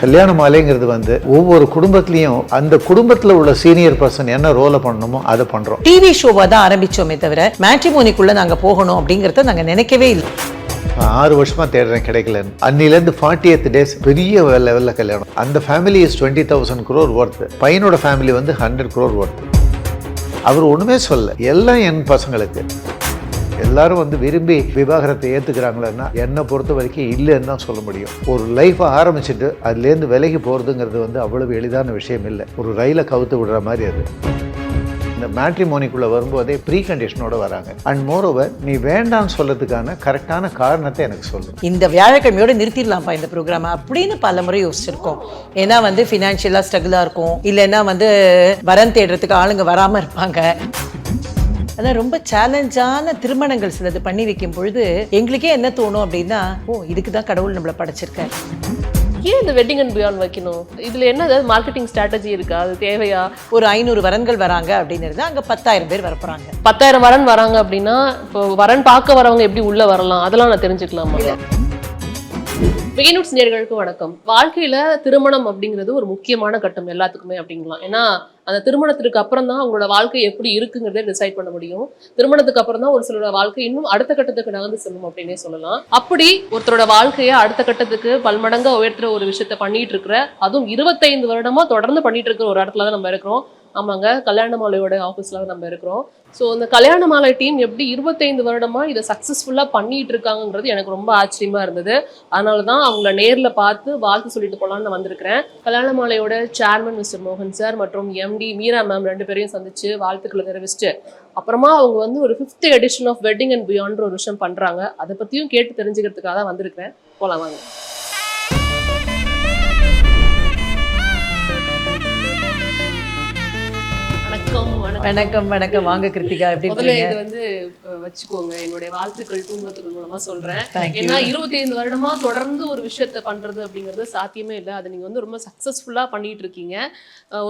கல்யாண மாலைங்கிறது வந்து ஒவ்வொரு குடும்பத்திலையும் அந்த குடும்பத்துல உள்ள சீனியர் பர்சன் என்ன ரோலை பண்ணணுமோ அதை பண்றோம். டிவி ஷோவா தான் ஆரம்பிச்சோமே தவிர மேட்ரிமோனிக்குள்ள நாங்க போகணும் அப்படிங்கறத நாங்க நினைக்கவே இல்லை. 6 வருஷமா தேடுறேன், கிடைக்கல. அன்னிலேருந்து 40th days பெரிய லெவல்ல கல்யாணம். அந்த ஃபேமிலி இஸ் 20,000 crore worth. பையனோட ஃபேமிலி வந்து 100 crore worth. அவர் ஒண்ணுமே சொல்ல, எல்லாம் என் பசங்களுக்கு. எல்லாரும் வந்து விரும்பி விவாகரத்தை ஏற்றுக்கிறாங்களன்னா என்னை பொறுத்த வரைக்கும் இல்லைன்னு தான் சொல்ல முடியும். ஒரு லைஃப்பை ஆரம்பிச்சுட்டு அதுலேருந்து விலகி போகிறதுங்கிறது வந்து அவ்வளவு எளிதான விஷயம் இல்லை. ஒரு ரயிலை கவுத்து விடுற மாதிரி அது. இந்த மேட்ரிமோனிக்குள்ளே வரும்போதே ப்ரீ கண்டிஷனோட வராங்க. அண்ட் மோரோவர் நீ வேண்டான்னு சொல்றதுக்கான கரெக்டான காரணத்தை எனக்கு சொல்லு. இந்த வியாழக்கிழமையோட நிறுத்திடலாம்ப்பா இந்த ப்ரோக்ராம் அப்படின்னு பல முறை யோசிச்சிருக்கோம். ஏன்னா வந்து ஃபினான்ஷியலாக ஸ்ட்ரகிளாக இருக்கும், இல்லைன்னா வந்து வரன் தேடுறதுக்கு ஆளுங்க வராமல் இருப்பாங்க. அதான் ரொம்ப சேலஞ்சான திருமணங்கள் சிலது பண்ணி வைக்கும் பொழுது எங்களுக்கே என்ன தோணும் அப்படின்னா, ஓ இதுக்கு தான் கடவுள் நம்மளை படைச்சிருக்காரு. ஏன் இந்த வெட்டிங் அண்ட் பியாண்ட் வைக்கணும்? இதுல என்ன ஏதாவது மார்க்கெட்டிங் ஸ்ட்ராட்டஜி இருக்கா? அது தேவையா? ஒரு 500 வரன்கள் வராங்க அப்படிங்கிறது அங்க 10,000 பேர் வரப்போறாங்க. 10,000 வரன் வராங்க அப்படின்னா இப்போ வரன் பார்க்க வரவங்க எப்படி உள்ள வரலாம் அதெல்லாம் நான் தெரிஞ்சுக்கலாமா? பிகினர்ஸ் நேயர்களுக்கு வணக்கம். வாழ்க்கையில திருமணம் அப்படிங்கிறது ஒரு முக்கியமான கட்டம் எல்லாத்துக்குமே அப்படிங்கலாம். ஏன்னா அந்த திருமணத்துக்கு அப்புறம் தான் அவங்களோட வாழ்க்கை எப்படி இருக்குங்கிறத டிசைட் பண்ண முடியும். திருமணத்துக்கு அப்புறம் தான் ஒரு சிலரோட வாழ்க்கை இன்னும் அடுத்த கட்டத்துக்கு நகர்ந்து செல்லும் அப்படின்னே சொல்லலாம். அப்படி ஒருத்தரோட வாழ்க்கையை அடுத்த கட்டத்துக்கு பல்மடங்கா உயர்த்துற ஒரு விஷயத்த பண்ணிட்டு இருக்கிற, அதுவும் 25 வருடமா தொடர்ந்து பண்ணிட்டு இருக்கிற ஒரு இடத்துல தான் நம்ம இருக்கிறோம். ஆமாங்க, கல்யாண மாலையோட ஆஃபீஸ்ல நம்ம இருக்கிறோம். ஸோ இந்த கல்யாண மாலை டீம் எப்படி 25 வருடமா இதை சக்ஸஸ்ஃபுல்லாக பண்ணிட்டு இருக்காங்கிறது எனக்கு ரொம்ப ஆச்சரியமா இருந்தது. அதனால தான் அவங்கள நேரில் பார்த்து வாழ்த்து சொல்லிட்டு போகலான்னு நான் வந்திருக்கிறேன். கல்யாண மாலையோட சேர்மன் மிஸ்டர் மோகன் சார் மற்றும் எம்டி மீரா மேம் 2 பேரையும் சந்திச்சு வாழ்த்துக்களை தெரிவிச்சுட்டு அப்புறமா அவங்க வந்து ஒரு 5th edition of wedding and beyond ஒரு விஷயம் பண்றாங்க. அதை பத்தியும் கேட்டு தெரிஞ்சுக்கிறதுக்காக தான் வந்திருக்கிறேன். போலாம் வாங்க. வணக்கம் வணக்கம். வாங்க கிருத்திகா, எப்படி இருக்கீங்க? இது வந்து வச்சுக்கோங்க, என்னுடைய வாழ்த்துக்கள் தூங்கத்துக்கு மூலமா சொல்றேன். ஏன்னா 25 வருடமா தொடர்ந்து ஒரு விஷயத்த பண்றது அப்படிங்கிறது சாத்தியமே இல்லை. அதை நீங்க வந்து ரொம்ப சக்சஸ்ஃபுல்லா பண்ணிட்டு இருக்கீங்க.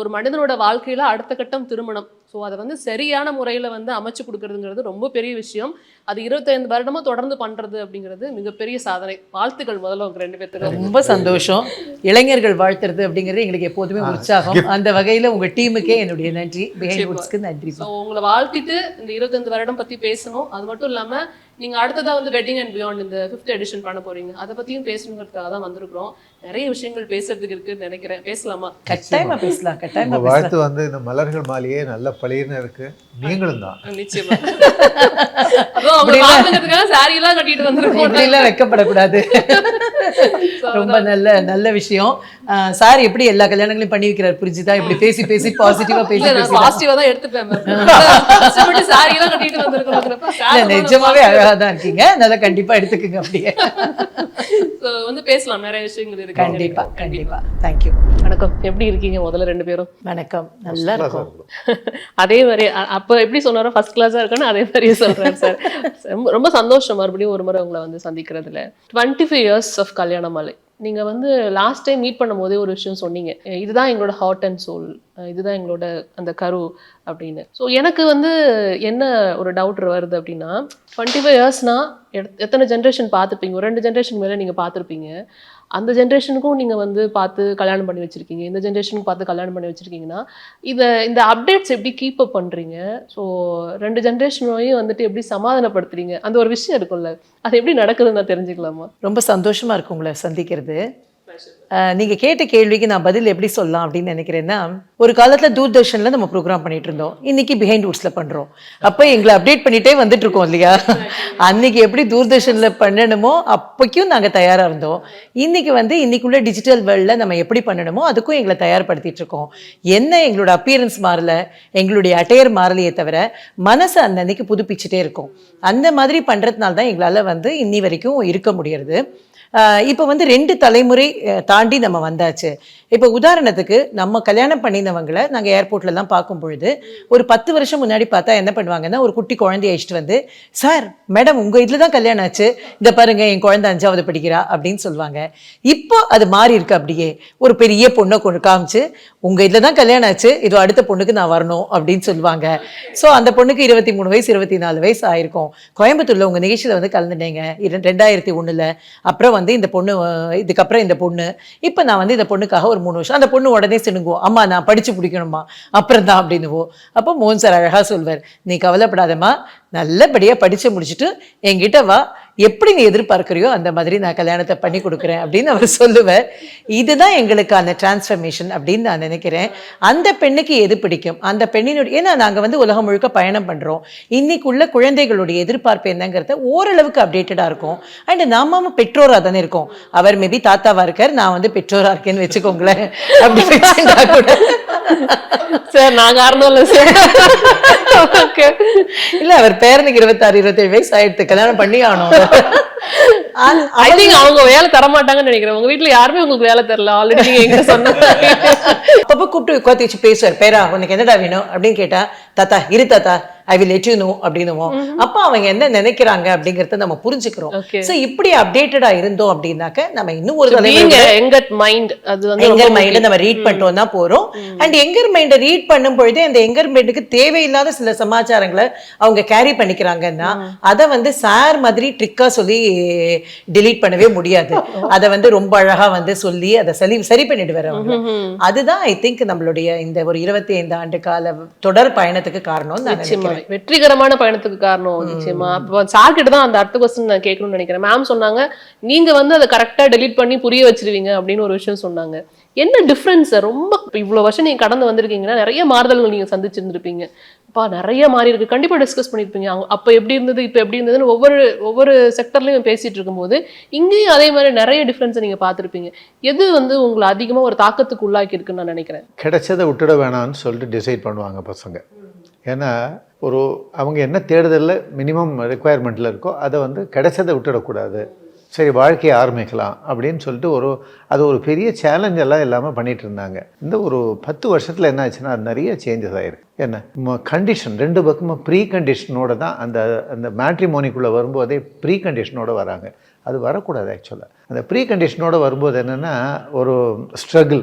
ஒரு மனிதனோட வாழ்க்கையில அடுத்த கட்டம் திருமணம். ஸோ அதை வந்து சரியான முறையில் வந்து அமைச்சு கொடுக்கறதுங்கிறது ரொம்ப பெரிய விஷயம். அது 25 வருடமா தொடர்ந்து பண்றது அப்படிங்கிறது மிகப்பெரிய சாதனை. வாழ்த்துக்கள் முதல்ல உங்க 2 பேருக்கு. ரொம்ப சந்தோஷம். இளைஞர்கள் வாழ்த்துறது அப்படிங்கிறது எங்களுக்கு எப்போதுமே உற்சாகம். அந்த வகையில் உங்க டீமுக்கே என்னுடைய நன்றி, பிஹைண்ட் வுட்ஸ்க்கு நன்றி. ஸோ உங்களை வாழ்த்திட்டு இந்த 25 வருடம் பத்தி பேசணும். அது மட்டும் இல்லாம நீங்க அடுத்ததா வந்து வெட்டிங் அண்ட் பியாண்ட் இந்த 5th எடிஷன் பண்ண போறீங்க. அதை பத்தியும் பேசணுங்கிறதுக்காக தான் வந்திருக்கிறோம். நிறைய விஷயங்கள் பேசுறதுக்கு இருக்குன்னு நினைக்கிறேன். பேசலாமா? கட்டாயமா பேசலாம், கட்டாயமா. வாழ்த்து வந்து இந்த மலர்கள் மாலையே நல்ல பளிர்னு இருக்கு. நீங்களும் தான் நிச்சயமா. அதுவும் அவங்க வாழ்த்துக்கிறதுக்காக சாரி எல்லாம் கட்டிட்டு வந்திருக்கோம். இப்படிலாம் வெக்கப்படக்கூடாது. ரொம்ப நல்ல நல்ல விஷயம். சார் எப்படி எல்லா கல்யாணங்களையும் பண்ணி வைக்கிறார் புரிஞ்சுதா? இப்படி பேசி பேசி பாசிட்டிவா பேசி பாசிட்டிவா தான் எடுத்துப்பேன். சாரி எல்லாம் கட்டிட்டு வந்திருக்கோம். நிஜமாவே அழகாதான் இருக்கீங்க. நல்லா கண்டிப்பா எடுத்துக்கங்க. அப்படியே வந்து பேசலாம், நிறைய விஷயங்கள் இருக்கு. கண்டிப்பா கண்டிப்பா. தேங்க்யூ. வணக்கம், எப்படி இருக்கீங்க? முதல்ல 2 பேரும் வணக்கம். நல்லா இருக்கும். அதே மாதிரி அப்ப எப்படி சொன்னாரோ ஃபர்ஸ்ட் கிளாஸா இருக்குன்னு அதே மாதிரியே சொல்றேன் சார். ரொம்ப சந்தோஷம் மறுபடியும் ஒரு முறை உங்களை வந்து சந்திக்கிறதுல. 25 years ஆஃப் கல்யாண மாலை. நீங்க வந்து லாஸ்ட் டைம் மீட் பண்ணும் போதே ஒரு விஷயம் சொன்னீங்க, இதுதான் எங்களோட ஹார்ட் அண்ட் சோல், இதுதான் எங்களோட அந்த கரு அப்படின்னு. ஸோ எனக்கு வந்து என்ன ஒரு டவுட் வருது அப்படின்னா, 25 yearsனா எத்தனை ஜென்ரேஷன் பார்த்துருப்பீங்க? ஒரு 2 ஜென்ரேஷன் மேலே நீங்கள் பார்த்துருப்பீங்க. அந்த ஜென்ரேஷனுக்கும் நீங்கள் வந்து பார்த்து கல்யாணம் பண்ணி வச்சுருக்கீங்க, இந்த ஜென்ரேஷனுக்கு பார்த்து கல்யாணம் பண்ணி வச்சுருக்கீங்கன்னா இந்த அப்டேட்ஸ் எப்படி கீப் அப் பண்ணுறீங்க? ஸோ 2 ஜென்ரேஷனையும் வந்துட்டு எப்படி சமாதானப்படுத்துறீங்க? அந்த ஒரு விஷயம் இருக்கும்ல, அது எப்படி நடக்குதுன்னு நான் தெரிஞ்சுக்கலாமா? ரொம்ப சந்தோஷமா இருக்கு உங்களை சந்திக்கிறது. நீங்க கேட்ட கேள்விக்கு நான் பதில் எப்படி சொல்லலாம் அப்படின்னு நினைக்கிறேன்னா, ஒரு காலத்துல தூர்தர்ஷன்ல நம்ம ப்ரோக்ராம் பண்ணிட்டு இருந்தோம், இன்னைக்கு பிஹைண்ட் வுட்ஸ்ல பண்றோம். அப்ப எங்களை அப்டேட் பண்ணிட்டே வந்துட்டு இருக்கோம் இல்லையா? அன்னைக்கு எப்படி தூர்தர்ஷன்ல பண்ணணுமோ அப்பக்கும் நாங்க தயாரா இருந்தோம். இன்னைக்கு வந்து இன்னைக்குள்ள டிஜிட்டல் வேர்ல்ட்ல நம்ம எப்படி பண்ணணுமோ அதுக்கும் எங்களை தயார்படுத்திட்டு இருக்கோம். என்ன எங்களோட அப்பியரன்ஸ் மாறல, எங்களுடைய அட்டையர் மாறலையே தவிர மனசு அன்னைக்கு புதுப்பிச்சுட்டே இருக்கும். அந்த மாதிரி பண்றதுனால தான் எங்களால வந்து இன்னி வரைக்கும் இருக்க முடியறது. இப்போ வந்து 2 தலைமுறை தாண்டி நம்ம வந்தாச்சு. இப்போ உதாரணத்துக்கு நம்ம கல்யாணம் பண்ணினவங்களை நாங்கள் ஏர்போர்ட்லலாம் பார்க்கும் பொழுது ஒரு 10 வருஷம் முன்னாடி பார்த்தா என்ன பண்ணுவாங்கன்னா, ஒரு குட்டி குழந்தைய அழைச்சிட்டு வந்து, சார் மேடம் உங்கள் இதில் தான் கல்யாணம் ஆச்சு, இந்த பாருங்க என் குழந்தை 5வது படிக்கிறா அப்படின்னு சொல்லுவாங்க. இப்போ அது மாறி இருக்கு. அப்படியே ஒரு பெரிய பொண்ணை கொண்டு காமிச்சு, உங்கள் இதில் தான் கல்யாணம் ஆச்சு, இதோ அடுத்த பொண்ணுக்கு நான் வரணும் அப்படின்னு சொல்லுவாங்க. ஸோ அந்த பொண்ணுக்கு 23 வயசு 24 வயசு ஆயிருக்கும். கோயம்புத்தூரில் உங்கள் நிகழ்ச்சியில் வந்து கலந்துட்டேங்க 2001. அப்புறம் வந்து இந்த பொண்ணு இதுக்கப்புறம் இந்த பொண்ணு இப்போ நான் வந்து இந்த பொண்ணுக்காக ஒரு 3 வருஷம், அந்த பொண்ணு உடனே சினுங்குவோம், அம்மா நான் படிச்சு பிடிக்கணுமா அப்புறம் தான் அப்படின்னுவோம். அப்போ மோகன் சார் அழகா சொல்வார், நீ கவலைப்படாதம்மா, நல்லபடியாக படித்து முடிச்சுட்டு என்கிட்ட வா, எப்படி நீ எதிர்பார்க்குறியோ அந்த மாதிரி நான் கல்யாணத்தை பண்ணி கொடுக்குறேன் அப்படின்னு அவர் சொல்லுவார். இதுதான் எங்களுக்கான டிரான்ஸ்ஃபர்மேஷன் அப்படின்னு நான் நினைக்கிறேன். அந்த பெண்ணுக்கு எது பிடிக்கும், அந்த பெண்ணினுடைய, ஏன்னா நாங்கள் வந்து உலகம் முழுக்க பயணம் பண்ணுறோம், இன்னைக்குள்ள குழந்தைகளுடைய எதிர்பார்ப்பு என்னங்கிறத ஓரளவுக்கு அப்டேட்டடாக இருக்கும். அண்ட் நாம பெற்றோராக தானே இருக்கோம். அவர் மேபி தாத்தாவாக இருக்கார், நான் வந்து பெற்றோராக இருக்கேன்னு வச்சுக்கோங்களேன். அப்படி வச்சுட்டா கூட சார் நான் காரணம் இல்லை சார். இல்ல அவர் பேரனுக்கு 26-27 வயசு ஆயிடுத்து, கல்யாணம் பண்ணி ஆகணும். ஐ திங்க் அவங்க வேலை தர மாட்டாங்கன்னு நினைக்கிறேன். உங்க வீட்டுல யாருமே உங்களுக்கு வேலை தரல, ஆல்ரெடி நீங்க எங்க சொன்னாங்க. அப்பப்ப கூப்பிட்டு உட்காந்து வச்சு பேசுவார், பேரா உனக்கு என்னடா வேணும் அப்படின்னு கேட்டா, தாத்தா இரு தாத்தா I will let you know அப்படின்னுவோம். அப்ப அவங்க என்ன நினைக்கிறாங்க அப்படிங்கறத நம்ம புரிஞ்சுக்கிறோம். சோ இப்படி அப்டேட்டடா இருந்தோம் அப்படின்னாக்க நம்ம இன்னும் ஒரு எங்கர் மைண்ட், அது வந்து எங்கர் மைண்ட் நம்ம ரீட் பண்ணிட்டோம் தான் போறோம். அண்ட் எங்கர் மைண்டை ரீட் பண்ணும் பொழுதே அந்த எங்கர் மைண்டுக்கு தேவையில்லாத சில சமாச்சாரங்களை அவங்க கேரி பண்ணிக்கிறாங்கன்னா அதை வந்து சார் மாதிரி ட்ரிக்கா சொல்லி டிலீட் பண்ணவே முடியாது. அதை வந்து ரொம்ப அழகா வந்து சொல்லி அதை சரி பண்ணிடுவார் அவங்க. அதுதான் ஐ திங்க் நம்மளுடைய இந்த ஒரு 25 ஆண்டு கால தொடர் பயணத்துக்கு காரணம் நான் நினைக்கிறேன். வெற்றிகரமான பயணத்துக்கு காரணம் நிச்சயமா. அப்போ சார் கிட்ட தான் அந்த அடுத்த கொஸ்டின் நான் கேட்கணும்னு நினைக்கிறேன். மேம் சொன்னாங்க நீங்க வந்து அதை கரெக்டா டெலீட் பண்ணி புரிய வச்சிருவீங்க அப்படின்னு ஒரு விஷயம் சொன்னாங்க. என்ன டிஃபரன்ஸ்? ரொம்ப இவ்வளவு வருஷம் நீங்க கடந்து வந்திருக்கீங்கன்னா நிறைய மாறுதல்கள் நீங்க சந்திச்சிருந்திருப்பீங்க. அப்பா நிறைய மாறி இருக்கு, கண்டிப்பா டிஸ்கஸ் பண்ணிருப்பீங்க. அப்ப எப்படி இருந்தது, இப்ப எப்படி இருந்ததுன்னு ஒவ்வொரு செக்டர்லயும் பேசிட்டு இருக்கும்போது இங்கேயும் அதே மாதிரி நிறைய டிஃபரன்ஸை நீங்க பார்த்திருப்பீங்க. எது வந்து உங்களை அதிகமா ஒரு தாக்கத்துக்கு உள்ளாக்கி இருக்குன்னு நான் நினைக்கிறேன். கிடைச்சதை விட்டுட வேணாம்னு சொல்லிட்டு டிசைட் பண்ணுவாங்க பசங்க. ஏன்னா அவங்க என்ன தேடுதலில் மினிமம் ரெக்குவயர்மெண்ட்டில் இருக்கோ அதை வந்து கிடைச்சதை விட்டுடக்கூடாது, சரி வாழ்க்கையை ஆரம்பிக்கலாம் அப்படின்னு சொல்லிட்டு அது ஒரு பெரிய சேலஞ்ச் எல்லாம் இல்லாமல் பண்ணிகிட்டு இருந்தாங்க. இந்த ஒரு 10 வருஷத்தில் என்ன ஆச்சுன்னா அது நிறைய சேஞ்சஸ் ஆகிருக்கு. என்ன கண்டிஷன், 2 பக்கமும் ப்ரீ கண்டிஷனோட தான் அந்த மேட்ரிமோனிக்குள்ளே வரும்போதே ப்ரீ கண்டிஷனோட வராங்க. அது வரக்கூடாது. ஆக்சுவலாக அந்த ப்ரீ கண்டிஷனோட வரும்போது என்னென்னா ஒரு ஸ்ட்ரகிள்,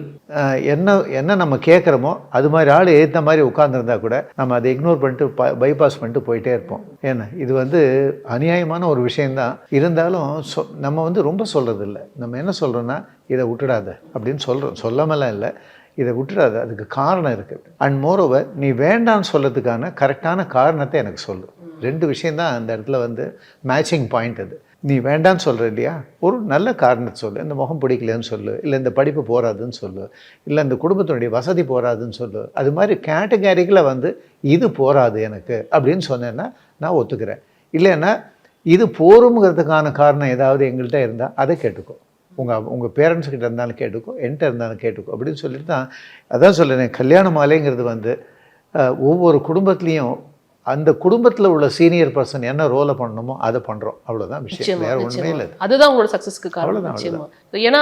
என்ன நம்ம கேட்குறோமோ அது மாதிரி ஆள் ஏற்ற மாதிரி உட்காந்துருந்தா கூட நம்ம அதை இக்னோர் பண்ணிட்டு பைபாஸ் பண்ணிட்டு போயிட்டே இருப்போம். ஏன்னா இது வந்து அநியாயமான ஒரு விஷயந்தான். இருந்தாலும் நம்ம வந்து ரொம்ப சொல்கிறது இல்லை. நம்ம என்ன சொல்கிறோன்னா இதை விட்டுடாத அப்படின்னு சொல்கிறோம். சொல்லாமலாம் இல்லை, இதை விட்டுடாது, அதுக்கு காரணம் இருக்குது. அண்ட் மோரோவர் நீ வேண்டான்னு சொல்கிறதுக்கான கரெக்டான காரணத்தை எனக்கு சொல்லு. 2 விஷயந்தான் அந்த இடத்துல வந்து மேட்சிங் பாயிண்ட். அது நீ வேண்டான்னு சொல்கிற இல்லையா, ஒரு நல்ல காரணத்தை சொல்லு. இந்த முகம் பிடிக்கலன்னு சொல்லு, இல்லை இந்த படிப்பு போகாதுன்னு சொல்லு, இல்லை இந்த குடும்பத்தினுடைய வசதி போகாதுன்னு சொல்லு. அது மாதிரி கேட்டகரிகளை வந்து இது போகாது எனக்கு அப்படின்னு சொன்னேன்னா நான் ஒத்துக்கிறேன். இல்லைன்னா இது போருங்கிறதுக்கான காரணம் ஏதாவது எங்கள்கிட்ட இருந்தால் அதை கேட்டுக்கோ. உங்கள் பேரண்ட்ஸ்கிட்ட இருந்தாலும் கேட்டுக்கோ, என்கிட்ட இருந்தாலும் கேட்டுக்கோ அப்படின்னு சொல்லிட்டு தான் அதான் சொல்லுறேன். கல்யாண மாலைங்கிறது வந்து ஒவ்வொரு குடும்பத்துலேயும் அந்த குடும்பத்தில் உள்ள சீனியர் பர்சன் என்ன ரோலை பண்ணணுமோ அதை பண்ணுறோம், அவ்வளோதான் விஷயம். வேற ஒன்றுமே இல்லை. அதுதான் உங்களோட சக்ஸஸ்க்கு காரணம் நிச்சயமா. ஏன்னா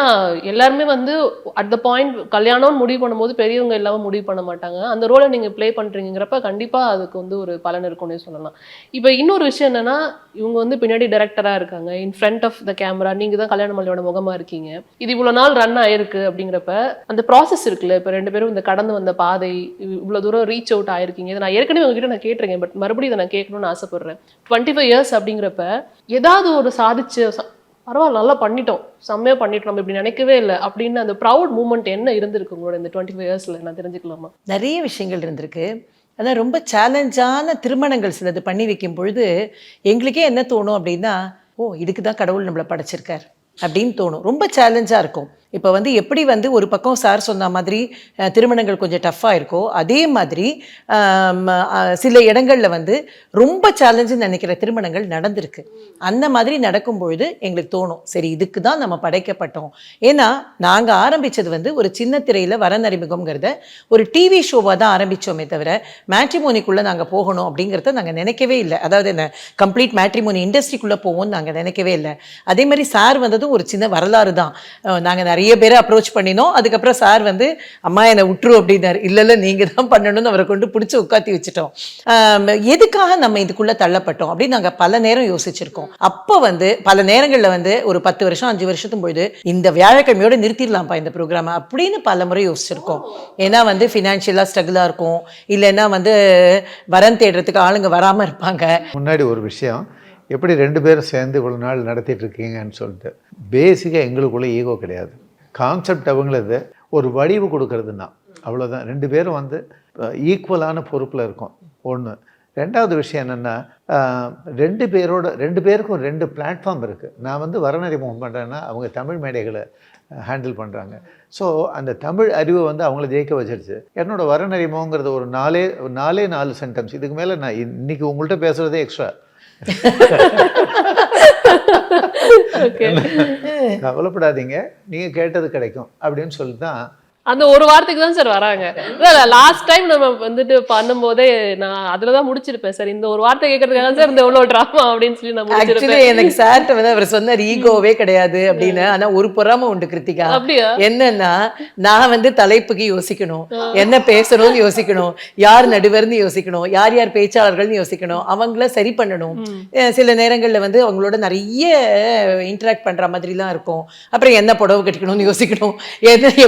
எல்லாருமே வந்து அட் த பாயிண்ட் கல்யாணம்னு முடிவு பண்ணும்போது பெரியவங்க இல்லாமல் முடிவு பண்ண மாட்டாங்க. அந்த ரோலை நீங்கள் ப்ளே பண்ணுறீங்கிறப்ப கண்டிப்பாக அதுக்கு வந்து ஒரு பலன் இருக்கும்னே சொல்லலாம். இப்போ இன்னொரு விஷயம் என்னன்னா, இவங்க வந்து பின்னாடி டைரக்டராக இருக்காங்க, in front of the camera நீங்கள் தான் கல்யாண மாலையோட முகமாக இருக்கீங்க. இது இவ்வளோ நாள் ரன் ஆயிருக்கு அப்படிங்கிறப்ப அந்த ப்ராசஸ் இருக்குல்ல, இப்போ 2 பேரும் இந்த கடந்து வந்த பாதை இவ்வளோ தூரம் ரீச் அவுட் ஆயிருக்கீங்க. இதை நான் ஏற்கனவே உங்ககிட்ட நான் கேட்டிருக்கேன், பட் மறுபடியும் இதை நான் கேட்கணும்னு ஆசைப்படுறேன். 25 இயர்ஸ் அப்படிங்கிறப்ப ஏதாவது ஒரு சாதிச்சு பரவாயில்ல நல்லா பண்ணிட்டோம், செம்மையா பண்ணிட்டோம், நம்ம இப்படி நினைக்கவே இல்லை அப்படின்னு அந்த ப்ரௌட் மூமெண்ட் என்ன இருந்திருக்கு உங்களோட இந்த 25 இயர்ஸ்ல? நான் தெரிஞ்சுக்கலாமா? நிறைய விஷயங்கள் இருந்திருக்கு. ஆனால் ரொம்ப சேலஞ்சான திருமணங்கள் சிலது பண்ணி வைக்கும் பொழுது எங்களுக்கே என்ன தோணும் அப்படின்னா, ஓ இதுக்கு தான் கடவுள் நம்மளை படைச்சிருக்கார் அப்படின்னு தோணும். ரொம்ப சேலஞ்சாக இருக்கும். இப்போ வந்து எப்படி வந்து ஒரு பக்கம் சார் சொன்ன மாதிரி திருமணங்கள் கொஞ்சம் டஃப்பாக இருக்கோ, அதே மாதிரி சில இடங்களில் வந்து ரொம்ப சேலஞ்சுன்னு நினைக்கிற திருமணங்கள் நடந்திருக்கு. அந்த மாதிரி நடக்கும்பொழுது எங்களுக்கு தோணும், சரி இதுக்கு தான் நம்ம படைக்கப்பட்டோம். ஏன்னா நாங்கள் ஆரம்பித்தது வந்து ஒரு சின்ன திரையில் வரநறிமுகம்ங்கிறத ஒரு டிவி ஷோவாக தான் ஆரம்பித்தோமே தவிர மேட்ரிமோனிக்குள்ளே நாங்கள் போகணும் அப்படிங்கிறத நாங்கள் நினைக்கவே இல்லை. அதாவது என்ன கம்ப்ளீட் மேட்ரிமோனி இண்டஸ்ட்ரிக்குள்ளே போவோம்னு நாங்கள் நினைக்கவே இல்லை. அதே மாதிரி சார் வந்ததும் ஒரு சின்ன வரலாறு தான். நாங்கள் நிறைய பேரை அப்ரோச் பண்ணினோம். அதுக்கப்புறம் சார் வந்து அம்மா என்னை விட்டுரு அப்படின்னாரு. இல்லை நீங்கள் தான் பண்ணணும்னு அவரை கொண்டு பிடிச்சி உட்காத்தி வச்சுட்டோம். எதுக்காக நம்ம இதுக்குள்ளே தள்ளப்பட்டோம் அப்படின்னு நாங்கள் பல நேரம் யோசிச்சிருக்கோம். அப்போ வந்து பல நேரங்களில் வந்து ஒரு 10 வருஷம் 5 வருஷத்தும் பொழுது இந்த வியாழக்கிழமையோட நிறுத்திடலாம்ப்பா இந்த ப்ரோக்ராமை அப்படின்னு பல முறை யோசிச்சிருக்கோம். ஏன்னா வந்து ஃபினான்ஷியலாக ஸ்ட்ரகிளாக இருக்கும், இல்லைன்னா வந்து வரன் தேடுறதுக்கு ஆளுங்க வராமல் இருப்பாங்க. முன்னாடி ஒரு விஷயம், எப்படி 2 பேரும் சேர்ந்து இவ்வளோ நாள் நடத்திட்டு இருக்கீங்கன்னு சொல்லிட்டு. பேசிக்காக எங்களுக்குள்ளே ஈகோ கிடையாது. கான்செப்ட் அவங்களது ஒரு வடிவு கொடுக்கறதுன்னா அவ்வளோதான். 2 பேரும் வந்து ஈக்குவலான பொறுப்பில் இருக்கோம். ஒன்று. 2வது விஷயம் என்னென்னா, 2 பேருக்கும் 2 பிளாட்ஃபார்ம் இருக்குது. நான் வந்து வரணறிமுகம் பண்ணுறேன்னா அவங்க தமிழ் மேடைகளை ஹேண்டில் பண்ணுறாங்க. ஸோ அந்த தமிழ் அறிவை வந்து அவங்கள ஜெயிக்க வச்சிருச்சு. என்னோட வரணறிமுகங்கிறது ஒரு 4 சென்டென்ஸ். இதுக்கு மேலே நான் இன்னைக்கு உங்கள்கிட்ட பேசுகிறதே எக்ஸ்ட்ரா. கவலைப்படாதீங்க, நீங்கள் கேட்டது கிடைக்கும் அப்படின்னு சொல்லி தான் அந்த ஒரு வாரத்துக்கு தான் சார் வராங்க. லாஸ்ட் டைம் நம்ம வந்துட்டு பண்ணும்போதே நான் அதுலதான் முடிச்சிருப்பேன் சார். இந்த ஒரு வார்த்தை கேட்கறதுக்காக சார் இந்த எவ்வளவு டிராமா அப்படின்னு சொல்லி நான் முடிச்சிருப்பேன். எனக்கு சார்ட்ட வந்து அவர் சொன்னார் ஈகோவே கிடையாது அப்படின்னு. ஆனா ஒரு பொறாம உண்டு கிருத்திகா. அப்படியா? என்னன்னா, நான் வந்து தலைப்புக்கு யோசிக்கணும், என்ன பேசணும்னு யோசிக்கணும், யார் நடுவர்னு யோசிக்கணும், யார் யார் பேச்சாளர்கள்னு யோசிக்கணும், அவங்கள சரி பண்ணணும். சில நேரங்கள்ல வந்து அவங்களோட நிறைய இன்டராக்ட் பண்ற மாதிரிலாம் இருக்கும். அப்புறம் என்ன புடவை கட்டிக்கணும்னு யோசிக்கணும்,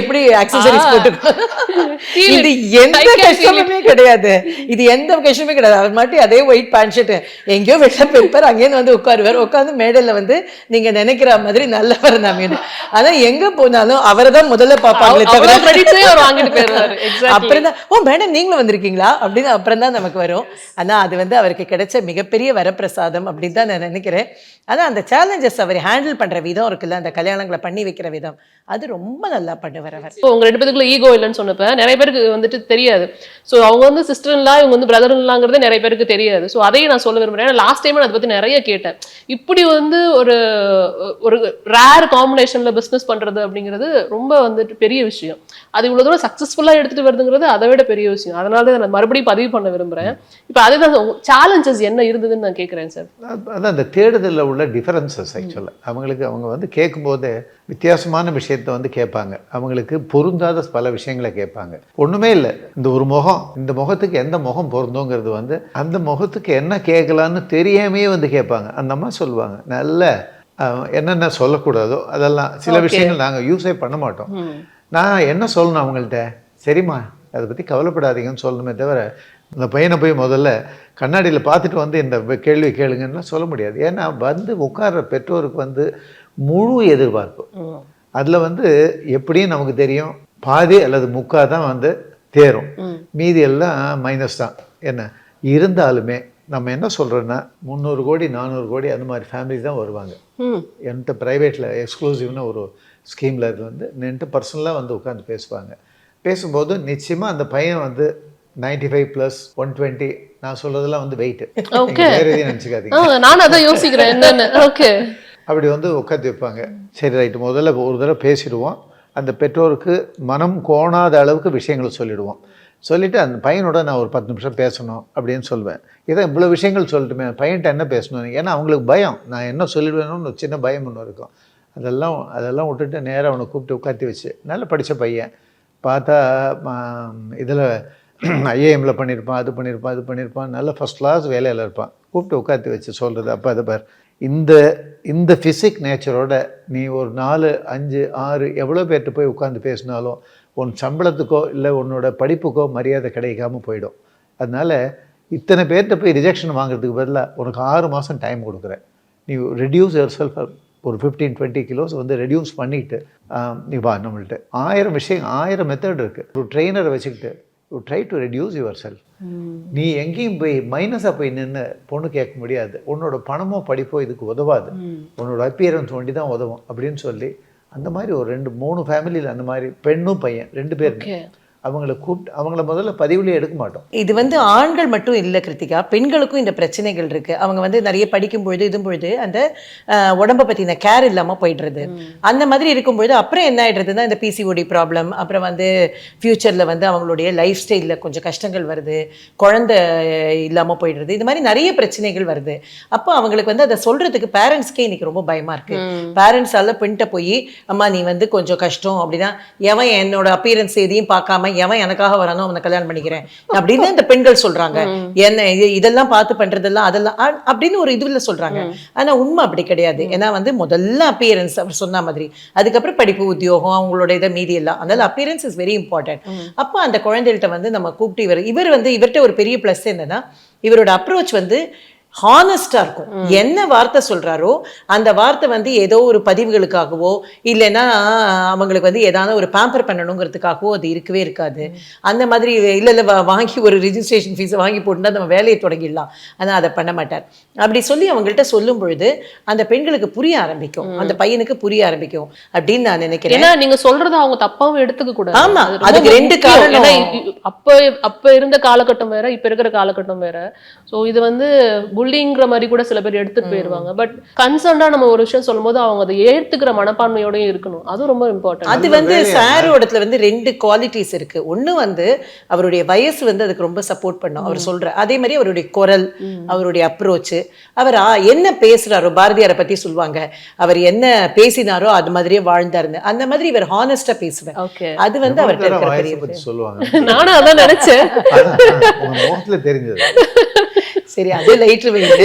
எப்படி ஆக்சஸ் இது எந்த கஷ்டமுமே கிடையாது. இது எந்த கஷ்டமே கிடையாது. அவர் மட்டும் அதே ஒயிட் பேண்ட் ஷர்ட் எங்கேயோ வெளில போயிருப்பார், அங்கேயிருந்து வந்து உட்காருவார். உட்காந்து மேடையில வந்து நீங்க நினைக்கிற மாதிரி நல்லவர் தான். ஆனா எங்க போனாலும் அவரை தான் முதல்ல பார்ப்பாங்களே தவிர அப்புறம் தான் ஓ மேடம் நீங்களும் வந்திருக்கீங்களா அப்படின்னு அப்புறம் தான் நமக்கு வரும். ஆனா அது வந்து அவருக்கு கிடைச்ச மிகப்பெரிய வரப்பிரசாதம் அப்படின்னு தான் நான் நினைக்கிறேன். ஆனா அந்த சேலஞ்சஸ் அவர் ஹேண்டில் பண்ற விதம் இருக்குல்ல, அந்த கல்யாணங்களை பண்ணி வைக்கிற விதம், அது ரொம்ப நல்லா பண்ணுவார் அவர். உங்க 2 பேருக்குள்ள ஈகோ இல்லைன்னு சொன்னப்ப நிறைய பேருக்கு வந்துட்டு தெரியாது. ஸோ அவங்க வந்து சிஸ்டர்லாம், இவங்க வந்து பிரதர்லாங்கிறதே நிறைய பேருக்கு தெரியாது. ஸோ அதையும் நான் சொல்ல விரும்புறேன். ஏன்னா லாஸ்ட் டைம் அதை பத்தி நிறைய கேட்டேன். இப்படி வந்து ஒரு ரேர் காம்பினேஷன்ல பிசினஸ் பண்றது அப்படிங்கிறது ரொம்ப வந்துட்டு பெரிய விஷயம். அது இவ்வளவு தூரம் சக்சஸ்ஃபுல்லா எடுத்துட்டு வருதுங்கிறது அதை விட பெரிய விஷயம். அதனால தான் நான் மறுபடியும் பதிவு பண்ண விரும்புறேன். இப்போ அதுதான் சேலஞ்சஸ் என்ன இருந்ததுன்னு நான் கேட்கிறேன் சார். அதான் அந்த தேடுதலில் உள்ள டிஃபரன்சஸ். ஆக்சுவலாக அவங்க வந்து கேட்கும்போது வித்தியாசமான விஷயத்தை வந்து கேட்பாங்க. அவங்களுக்கு பொருந்தாத பல விஷயங்களை கேட்பாங்க. ஒன்றுமே இல்லை, இந்த ஒரு முகம், இந்த முகத்துக்கு எந்த முகம் பொருந்தோங்கிறது வந்து அந்த முகத்துக்கு என்ன கேட்கலான்னு தெரியாமையே வந்து கேட்பாங்க. அந்த அம்மா சொல்லுவாங்க, நல்ல என்னென்ன சொல்லக்கூடாதோ அதெல்லாம் சில விஷயங்கள் நாங்கள் யூஸே பண்ண மாட்டோம். நான் என்ன சொல்லணும் அவங்கள்ட்ட, சரிம்மா அதை பற்றி கவலைப்படாதீங்கன்னு சொல்லணுமே தவிர அந்த பையனை போய் முதல்ல கண்ணாடியில் பார்த்துட்டு வந்து இந்த கேள்வி கேளுங்கன்னா சொல்ல முடியாது. ஏன்னா வந்து உட்கார்ற பெற்றோருக்கு வந்து முழு எதிர்பார்ப்பு. அதில் வந்து எப்படியும் நமக்கு தெரியும் பாதி அல்லது முக்கால் தான் வந்து தேரும், மீதி எல்லாம் மைனஸ் தான். என்ன இருந்தாலுமே நம்ம என்ன சொல்கிறோன்னா 300 கோடி 400 கோடி அந்த மாதிரி ஃபேமிலி தான் வருவாங்க. என்கிட்ட ப்ரைவேட்டில் எக்ஸ்க்ளூசிவ்னு ஒரு ஸ்கீமில் இது வந்து என்கிட்ட பர்சனலாக வந்து உட்காந்து பேசுவாங்க. பேசும்போது நிச்சயமாக அந்த பையன் வந்து 95+, 120, நான் சொல்றதெல்லாம் வந்து வெயிட். வேற எதையும் நினச்சிக்காதீங்க, நான் அதான் யோசிக்கிறேன் என்னன்னு. ஓகே, அப்படி வந்து உட்காந்து வைப்பாங்க. சரி ரைட்டு, முதல்ல ஒரு தடவை பேசிடுவோம். அந்த பெற்றோருக்கு மனம் கோணாத அளவுக்கு விஷயங்களை சொல்லிடுவோம். சொல்லிவிட்டு அந்த பையனோட நான் ஒரு 10 நிமிஷம் பேசணும் அப்படின்னு சொல்லுவேன். இதை இவ்வளோ விஷயங்கள் சொல்லட்டுமே, பையன்கிட்ட என்ன பேசணும், ஏன்னா அவங்களுக்கு பயம், நான் என்ன சொல்லிடுவேணும்னு ஒரு சின்ன பயம் ஒன்று இருக்கும். அதெல்லாம் விட்டுட்டு நேராக அவனை கூப்பிட்டு உட்காத்தி வச்சு, நல்லா படித்த பையன், பார்த்தா இதில் ஐஏஎம்மில் பண்ணியிருப்பான், அது பண்ணியிருப்பான், நல்ல ஃபஸ்ட் கிளாஸ் வேலையில் இருப்பான். கூப்பிட்டு உட்காத்தி வச்சு சொல்கிறது, அப்போ அதை பார், இந்த ஃபிசிக் நேச்சரோட நீ ஒரு 4, 5, 6 எவ்வளோ பேர்கிட்ட போய் உட்காந்து பேசினாலும் உன் சம்பளத்துக்கோ இல்லை உன்னோட படிப்புக்கோ மரியாதை கிடைக்காமல் போயிடும். அதனால் இத்தனை பேர்கிட்ட போய் ரிஜெக்ஷன் வாங்குறதுக்கு பதிலாக உனக்கு 6 மாதம் டைம் கொடுக்குறேன். நீ ரெடியூஸ் யுவர் செல்ஃப் ஒரு 15-20 கிலோஸ் வந்து ரெடியூஸ் பண்ணிவிட்டு நீ வா நம்மள்கிட்ட. 1000 விஷயம், 1000 மெத்தட் இருக்குது. ஒரு ட்ரெயினரை வச்சுக்கிட்டு you try to reduce your self. நீ எங்கேயும் போய் மைனஸாக போய் நின்று பொண்ணு கேட்க முடியாது. உன்னோட பணமோ படிப்போ இதுக்கு உதவாது, உன்னோட அப்பியரன்ஸ் ஒண்டி தான் உதவும் அப்படின்னு சொல்லி அந்த மாதிரி ஒரு 2-3 ஃபேமிலியில் அந்த மாதிரி பெண்ணும் பையன் 2 பேருமே அவங்கள கூப்பிட்டு அவங்கள முதல்ல பதிவுலேயே எடுக்க மாட்டோம். இது வந்து ஆண்கள் மட்டும் இல்லை கிருத்திகா, பெண்களுக்கும் இந்த பிரச்சனைகள் இருக்குது. அவங்க வந்து நிறைய படிக்கும் பொழுது இதும் பொழுது அந்த உடம்பை பற்றின கேர் இல்லாமல் போயிடுறது. அந்த மாதிரி இருக்கும்பொழுது அப்புறம் என்ன ஆகிடுறதுன்னா இந்த பிசிஓடி ப்ராப்ளம், அப்புறம் வந்து ஃப்யூச்சரில் வந்து அவங்களுடைய லைஃப் ஸ்டைலில் கொஞ்சம் கஷ்டங்கள் வருது, குழந்தை இல்லாமல் போயிடுறது, இது மாதிரி நிறைய பிரச்சனைகள் வருது. அப்போ அவங்களுக்கு வந்து அதை சொல்கிறதுக்கு பேரண்ட்ஸ்க்கே இன்னைக்கு ரொம்ப பயமாக இருக்குது. பேரண்ட்ஸால் பெண்கிட்ட போய் அம்மா நீ வந்து கொஞ்சம் கஷ்டம் அப்படின்னா, எவன் என்னோட அப்பியரன்ஸ் எதையும் பார்க்காம எவன் எனக்காக வரானோ அவனை கல்யாணம் பண்ணிக்கிறேன் அப்படின்னு இந்த பெண்கள் சொல்றாங்க. என்ன இதெல்லாம் பார்த்து பண்றதெல்லாம் அதெல்லாம் அப்படின்னு ஒரு இதுல சொல்றாங்க. ஆனா உண்மை அப்படி கிடையாது. ஏன்னா வந்து முதல்ல அப்பியரன்ஸ் அவர் சொன்ன மாதிரி, அதுக்கப்புறம் படிப்பு, உத்தியோகம், அவங்களோட இதை மீதி எல்லாம். அதனால அப்பியரன்ஸ் இஸ் வெரி இம்பார்ட்டன்ட். அப்போ அந்த குழந்தைகிட்ட வந்து நம்ம கூப்பிட்டு இவர் வந்து இவர்கிட்ட ஒரு பெரிய பிளஸ் என்னன்னா, இவரோட அப்ரோச் வந்து ஹானஸ்டா இருக்கும். என்ன வார்த்தை சொல்றாரோ அந்த வார்த்தை வந்து ஏதோ ஒரு பதிவுகளுக்காகவோ இல்லைன்னா அவங்களுக்கு வந்து ஏதாவது ஒரு பேம்பர் பண்ணணுங்கிறதுக்காகவோ அது இருக்கவே இருக்காது. அந்த மாதிரி இல்லை வாங்கி ஒரு ரிஜிஸ்ட்ரேஷன் ஃபீஸை வாங்கி போட்டுனா நம்ம வேலையை தொடங்கிடலாம், ஆனால் அதை பண்ண மாட்டார். அப்படி சொல்லி அவங்கள்ட்ட சொல்லும் பொழுது அந்த பெண்களுக்கு புரிய ஆரம்பிக்கும், அந்த பையனுக்கு புரிய ஆரம்பிக்கும் அப்படின்னு நான் நினைக்கிறேன். ஏன்னா நீங்க சொல்றது அவங்க தப்பாவும் எடுத்துக்க கூடாது. ஆமா, அதுக்கு ரெண்டு காரணம். அப்ப இருந்த காலகட்டம் வேற, இப்ப இருக்கிற காலகட்டம் வேற. சோ இது வந்து புல்லிங்கிற மாதிரி கூட சில பேர் எடுத்துட்டு போயிருவாங்க. பட் கன்சர்ன்டா நம்ம ஒரு விஷயம் சொல்லும் போது அவங்க அதை ஏத்துக்கிற மனப்பான்மையோடய இருக்கணும். அது ரொம்ப இம்பார்ட்டன்ட். அது வந்து சாரோடத்துல வந்து ரெண்டு குவாலிட்டிஸ் இருக்கு. ஒண்ணு வந்து அவருடைய வயசு வந்து அதுக்கு ரொம்ப சப்போர்ட் பண்ணும், அவர் சொல்ற. அதே மாதிரி அவருடைய குரல், அவருடைய அப்ரோச், அவர் என்ன பேசுறாரோ, பாரதியாரை பத்தி சொல்லுவாங்க, அவர் என்ன பேசினாரோ அது மாதிரியே வாழ்ந்தாருன்னு, அந்த மாதிரி இவர் ஹானஸ்டா பேசுவேன். அது வந்து அவர்கிட்ட சொல்லுவாங்க. நானும் அதான் நினைச்சேன். தெரிஞ்சது. சரி, அது லைட் வைங்க.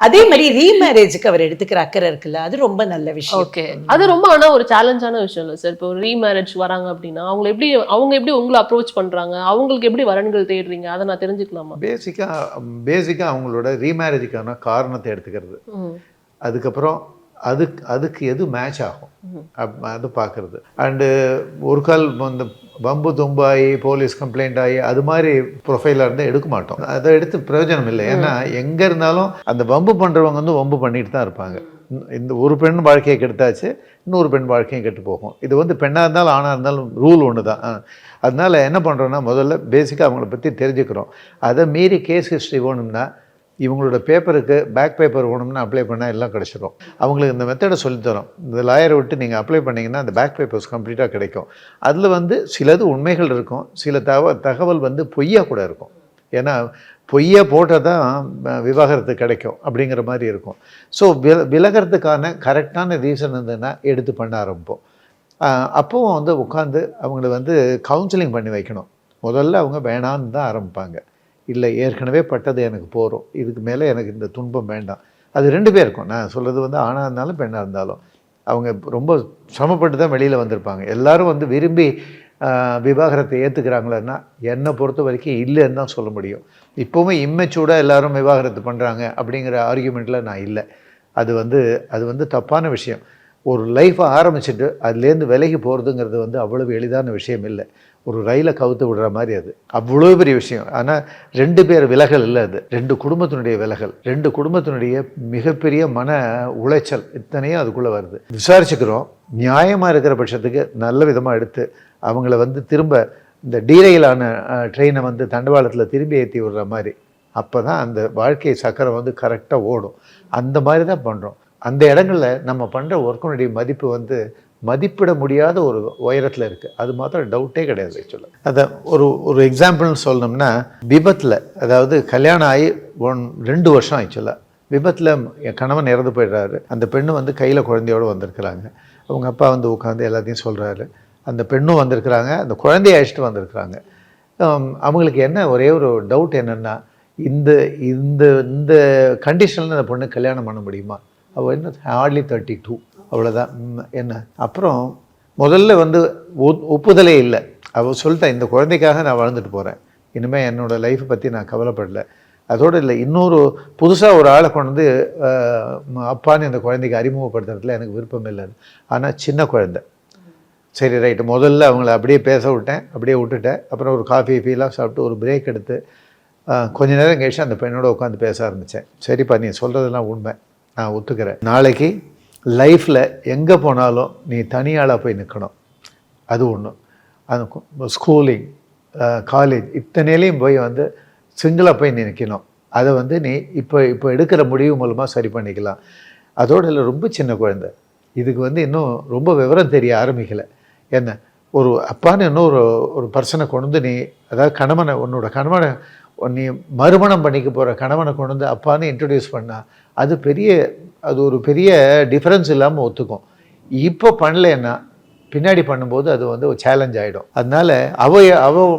அதே மாதிரி ரீமேரேஜுக்கு அவர் எடுத்துக்கிற அக்கறை இருக்குல்ல, அது ரொம்ப நல்ல விஷயம். ஓகே, அது ரொம்ப ஆனா ஒரு சேலஞ்சான விஷயம் இல்லை சார். இப்போ ஒரு ரீமேரேஜ் வராங்க அப்படின்னா அவங்க எப்படி உங்களை அப்ரோச் பண்றாங்க, அவங்களுக்கு எப்படி வரன்கள் தேடுறீங்க, அதை நான் தெரிஞ்சுக்கலாமா? பேசிக்கா அவங்களோட ரீமேரேஜுக்கான காரணத்தை எடுத்துக்கிறது, அதுக்கப்புறம் அதுக்கு எது மேட்ச் ஆகும் அது பார்க்குறது. அண்டு ஒரு கால் இந்த வம்பு தும்பாயி போலீஸ் கம்ப்ளைண்ட் ஆகி அது மாதிரி ப்ரொஃபைலாக இருந்தால் எடுக்க மாட்டோம். அதை எடுத்து பிரயோஜனம் இல்லை. ஏன்னா எங்கே இருந்தாலும் அந்த வம்பு பண்ணுறவங்க வந்து வம்பு பண்ணிட்டு தான் இருப்பாங்க. இந்த ஒரு பெண் வாழ்க்கையை கெடுத்தாச்சு, இன்னொரு பெண் வாழ்க்கையும் கெட்டு போகும். இது வந்து பெண்ணாக இருந்தாலும் ஆணாக இருந்தாலும் ரூல் ஒன்று தான். அதனால் என்ன பண்ணுறோன்னா, முதல்ல பேசிக்காக அவங்கள பற்றி தெரிஞ்சுக்கிறோம். அதை மீறி கேஸ் ஹிஸ்ட்ரி வேணும்னா இவங்களோட பேப்பருக்கு பேக் பேப்பர் வேணும்னு அப்ளை பண்ணால் எல்லாம் கிடச்சிரும். அவங்களுக்கு இந்த மெத்தடை சொல்லித்தரோம். இந்த லாயரை விட்டு நீங்கள் அப்ளை பண்ணிங்கன்னா அந்த பேக் பேப்பர்ஸ் கம்ப்ளீட்டாக கிடைக்கும். அதில் வந்து சிலது உண்மைகள் இருக்கும், சில தகவல் வந்து பொய்யா கூட இருக்கும். ஏன்னா பொய்யா போட்டால் தான் விவாகரத்து கிடைக்கும் அப்படிங்கிற மாதிரி இருக்கும். ஸோ விலகிறதுக்கான கரெக்டான ரீசன் இருந்ததுன்னா எடுத்து பண்ண ஆரம்பிப்போம். அப்போவும் வந்து உட்காந்து அவங்கள வந்து கவுன்சிலிங் பண்ணி வைக்கணும். முதல்ல அவங்க வேணான்னு தான் ஆரம்பிப்பாங்க. இல்லை, ஏற்கனவே பட்டது எனக்கு போகிறோம், இதுக்கு மேலே எனக்கு இந்த துன்பம் வேண்டாம். அது ரெண்டு பேருக்கும். நான் சொல்கிறது வந்து ஆணாக இருந்தாலும் பெண்ணாக இருந்தாலும் அவங்க ரொம்ப சிரமப்பட்டு தான் வெளியில் வந்திருப்பாங்க. எல்லோரும் வந்து விரும்பி விவாகரத்தை ஏற்றுக்கிறாங்களன்னா என்னை பொறுத்த வரைக்கும் இல்லைன்னு தான் சொல்ல முடியும். இப்போவும் இம்மெச்சூர்டாக எல்லோரும் விவாகரத்து பண்ணுறாங்க அப்படிங்கிற ஆர்கியூமெண்ட்டில் நான் இல்லை. அது வந்து தப்பான விஷயம். ஒரு லைஃப்பை ஆரம்பிச்சுட்டு அதுலேருந்து விலகி போகிறதுங்கிறது வந்து அவ்வளவு எளிதான விஷயம் இல்லை. ஒரு ரயிலை கவுத்து விடுற மாதிரி அது அவ்வளோ பெரிய விஷயம். ஆனால் ரெண்டு பேர் விலகல் இல்லை, அது ரெண்டு குடும்பத்தினுடைய விலகல், ரெண்டு குடும்பத்தினுடைய மிகப்பெரிய மன உளைச்சல், இத்தனையும் அதுக்குள்ளே வருது. விசாரிச்சுக்கிறோம், நியாயமாக இருக்கிற பட்சத்துக்கு நல்ல விதமாக எடுத்து அவங்கள வந்து திரும்ப இந்த டீரையிலான ட்ரெயினை வந்து தண்டவாளத்தில் திரும்பி ஏற்றி விடுற மாதிரி, அப்போ தான் அந்த வாழ்க்கை சக்கரம் வந்து கரெக்டாக ஓடும். அந்த மாதிரி தான் பண்ணுறோம். அந்த இடங்களில் நம்ம பண்ணுற ஒர்க்கினுடைய மதிப்பு வந்து மதிப்பிட முடியாத ஒரு உயரத்தில் இருக்குது. அது மாத்திரம் டவுட்டே கிடையாது. ஆக்சுவலாக அதை ஒரு எக்ஸாம்பிள்னு சொல்லணும்னா, விபத்தில், அதாவது கல்யாணம் ஆகி 2 வருஷம் ஆக்சுவலாக விபத்தில் என் கணவன் இறந்து போயிடுறாரு. அந்த பெண்ணு வந்து கையில் குழந்தையோடு வந்திருக்கிறாங்க. அவங்க அப்பா வந்து உட்காந்து எல்லாத்தையும் சொல்கிறாரு. அந்த பெண்ணும் வந்திருக்கிறாங்க, அந்த குழந்தைய அழைச்சிட்டு வந்திருக்கிறாங்க. அவங்களுக்கு என்ன ஒரே ஒரு டவுட் என்னென்னா, இந்த இந்த இந்த கண்டிஷனில் அந்த பொண்ணு கல்யாணம் பண்ண முடியுமா? அவள் என்ன ஹார்ட்லி 32, அவ்வளோதான். என்ன அப்புறம் முதல்ல வந்து ஒப்புதலே இல்லை. அவள் சொல்லிட்டா, இந்த குழந்தைக்காக நான் வாழ்ந்துட்டு போகிறேன், இனிமேல் என்னோடய லைஃப்பை பற்றி நான் கவலைப்படலை. அதோடு இல்லை, இன்னொரு புதுசாக ஒரு ஆளை கொண்டு வந்து அப்பான்னு இந்த குழந்தைக்கு அறிமுகப்படுத்துறதுல எனக்கு விருப்பம் இல்லை. ஆனால் சின்ன குழந்தை, சரி ரைட்டு, முதல்ல அவங்கள அப்படியே பேச விட்டேன், அப்படியே விட்டுட்டேன். அப்புறம் ஒரு காஃபி ஃபீலாம் சாப்பிட்டு ஒரு பிரேக் எடுத்து கொஞ்ச நேரம் கழிச்சு அந்த பெண்ணோட உட்காந்து பேச ஆரம்பித்தேன். சரிப்பா, நீ சொல்கிறதெல்லாம் உண்மை, நான் ஒத்துக்கிறேன். நாளைக்கு லைஃப்பில் எங்கே போனாலும் நீ தனியாளாக போய் நிற்கணும், அது ஒன்று. அது ஸ்கூலிங், காலேஜ், இத்தனையிலையும் போய் வந்து சிங்கிளாக போய் நீ நிற்கணும். அதை வந்து நீ இப்போ எடுக்கிற முடிவு மூலமாக சரி பண்ணிக்கலாம். அதோடு இல்லை, ரொம்ப சின்ன குழந்தை, இதுக்கு வந்து இன்னும் ரொம்ப விவரம் தெரிய ஆரம்பிக்கலை. என்ன ஒரு அப்பான்னு இன்னும் ஒரு பர்சனை கொண்டு வந்து நீ, அதாவது கணவனை, உன்னோட கணவனை நீ மறுமணம் பண்ணிக்க போகிற கணவனை கொண்டு வந்து அப்பான்னு இன்ட்ரடியூஸ் பண்ணால் அது ஒரு பெரிய டிஃப்ரென்ஸ் இல்லாமல் ஒத்துக்கும். இப்போ பண்ணலைன்னா பின்னாடி பண்ணும்போது அது வந்து ஒரு சேலஞ்ச் ஆகிடும். அதனால் அவள்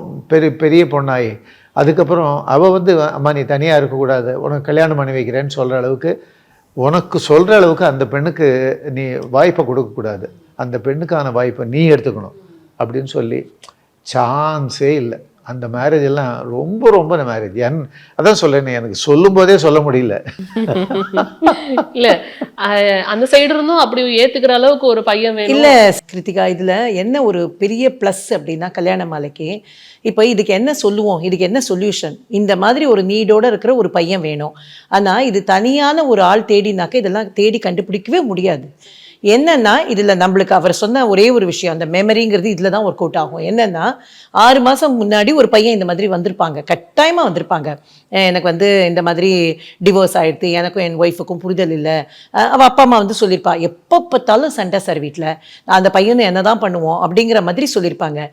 பெரிய பொண்ணாகி அதுக்கப்புறம் அவள் வந்து, அம்மா நீ தனியாக இருக்கக்கூடாது, உனக்கு கல்யாணம் பண்ணி வைக்கிறேன்னு சொல்கிற அளவுக்கு, உனக்கு சொல்கிற அளவுக்கு அந்த பெண்ணுக்கு நீ வாய்ப்பை கொடுக்கக்கூடாது. அந்த பெண்ணுக்கான வாய்ப்பை நீ எடுத்துக்கணும் அப்படின்னு சொல்லி சான்ஸே இல்லை. அந்த மேரேஜ் எல்லாம் ரொம்ப ரொம்ப மேரேஜ் அதான் சொல்றேன், எனக்கு சொல்லும் போதே சொல்ல முடியல. இல்ல அந்த சைடு இருந்தும் அப்படி ஏத்துக்கிற அளவுக்கு ஒரு பையன் வேணும். இல்ல கிருத்திகா, இதுல என்ன ஒரு பெரிய பிளஸ் அப்படின்னா கல்யாண மாலைக்கு இப்போ இதுக்கு என்ன சொல்லுவோம், இதுக்கு என்ன சொல்யூஷன், இந்த மாதிரி ஒரு நீடோட இருக்கிற ஒரு பையன் வேணும். ஆனா இது தனியான ஒரு ஆள் தேடினாக்க இதெல்லாம் தேடி கண்டுபிடிக்கவே முடியாது. என்னன்னா இதில் நம்மளுக்கு அவர் சொன்ன ஒரே ஒரு விஷயம், அந்த மெமரிங்கிறது இதில் தான் ஒர்க் அவுட் ஆகும். என்னன்னா 6 மாதம் முன்னாடி ஒரு பையன் இந்த மாதிரி வந்திருப்பாங்க, கட்டாயமாக வந்திருப்பாங்க. எனக்கு வந்து இந்த மாதிரி டிவோர்ஸ் ஆகிடுது, எனக்கும் என் ஒய்ஃபுக்கும் புரிதல் இல்லை. அவள் அப்பா அம்மா வந்து சொல்லியிருப்பா, எப்போ பார்த்தாலும் சண்டை சார் வீட்டில், அந்த பையனை என்ன தான் பண்ணுவோம் அப்படிங்கிற மாதிரி சொல்லியிருப்பாங்க.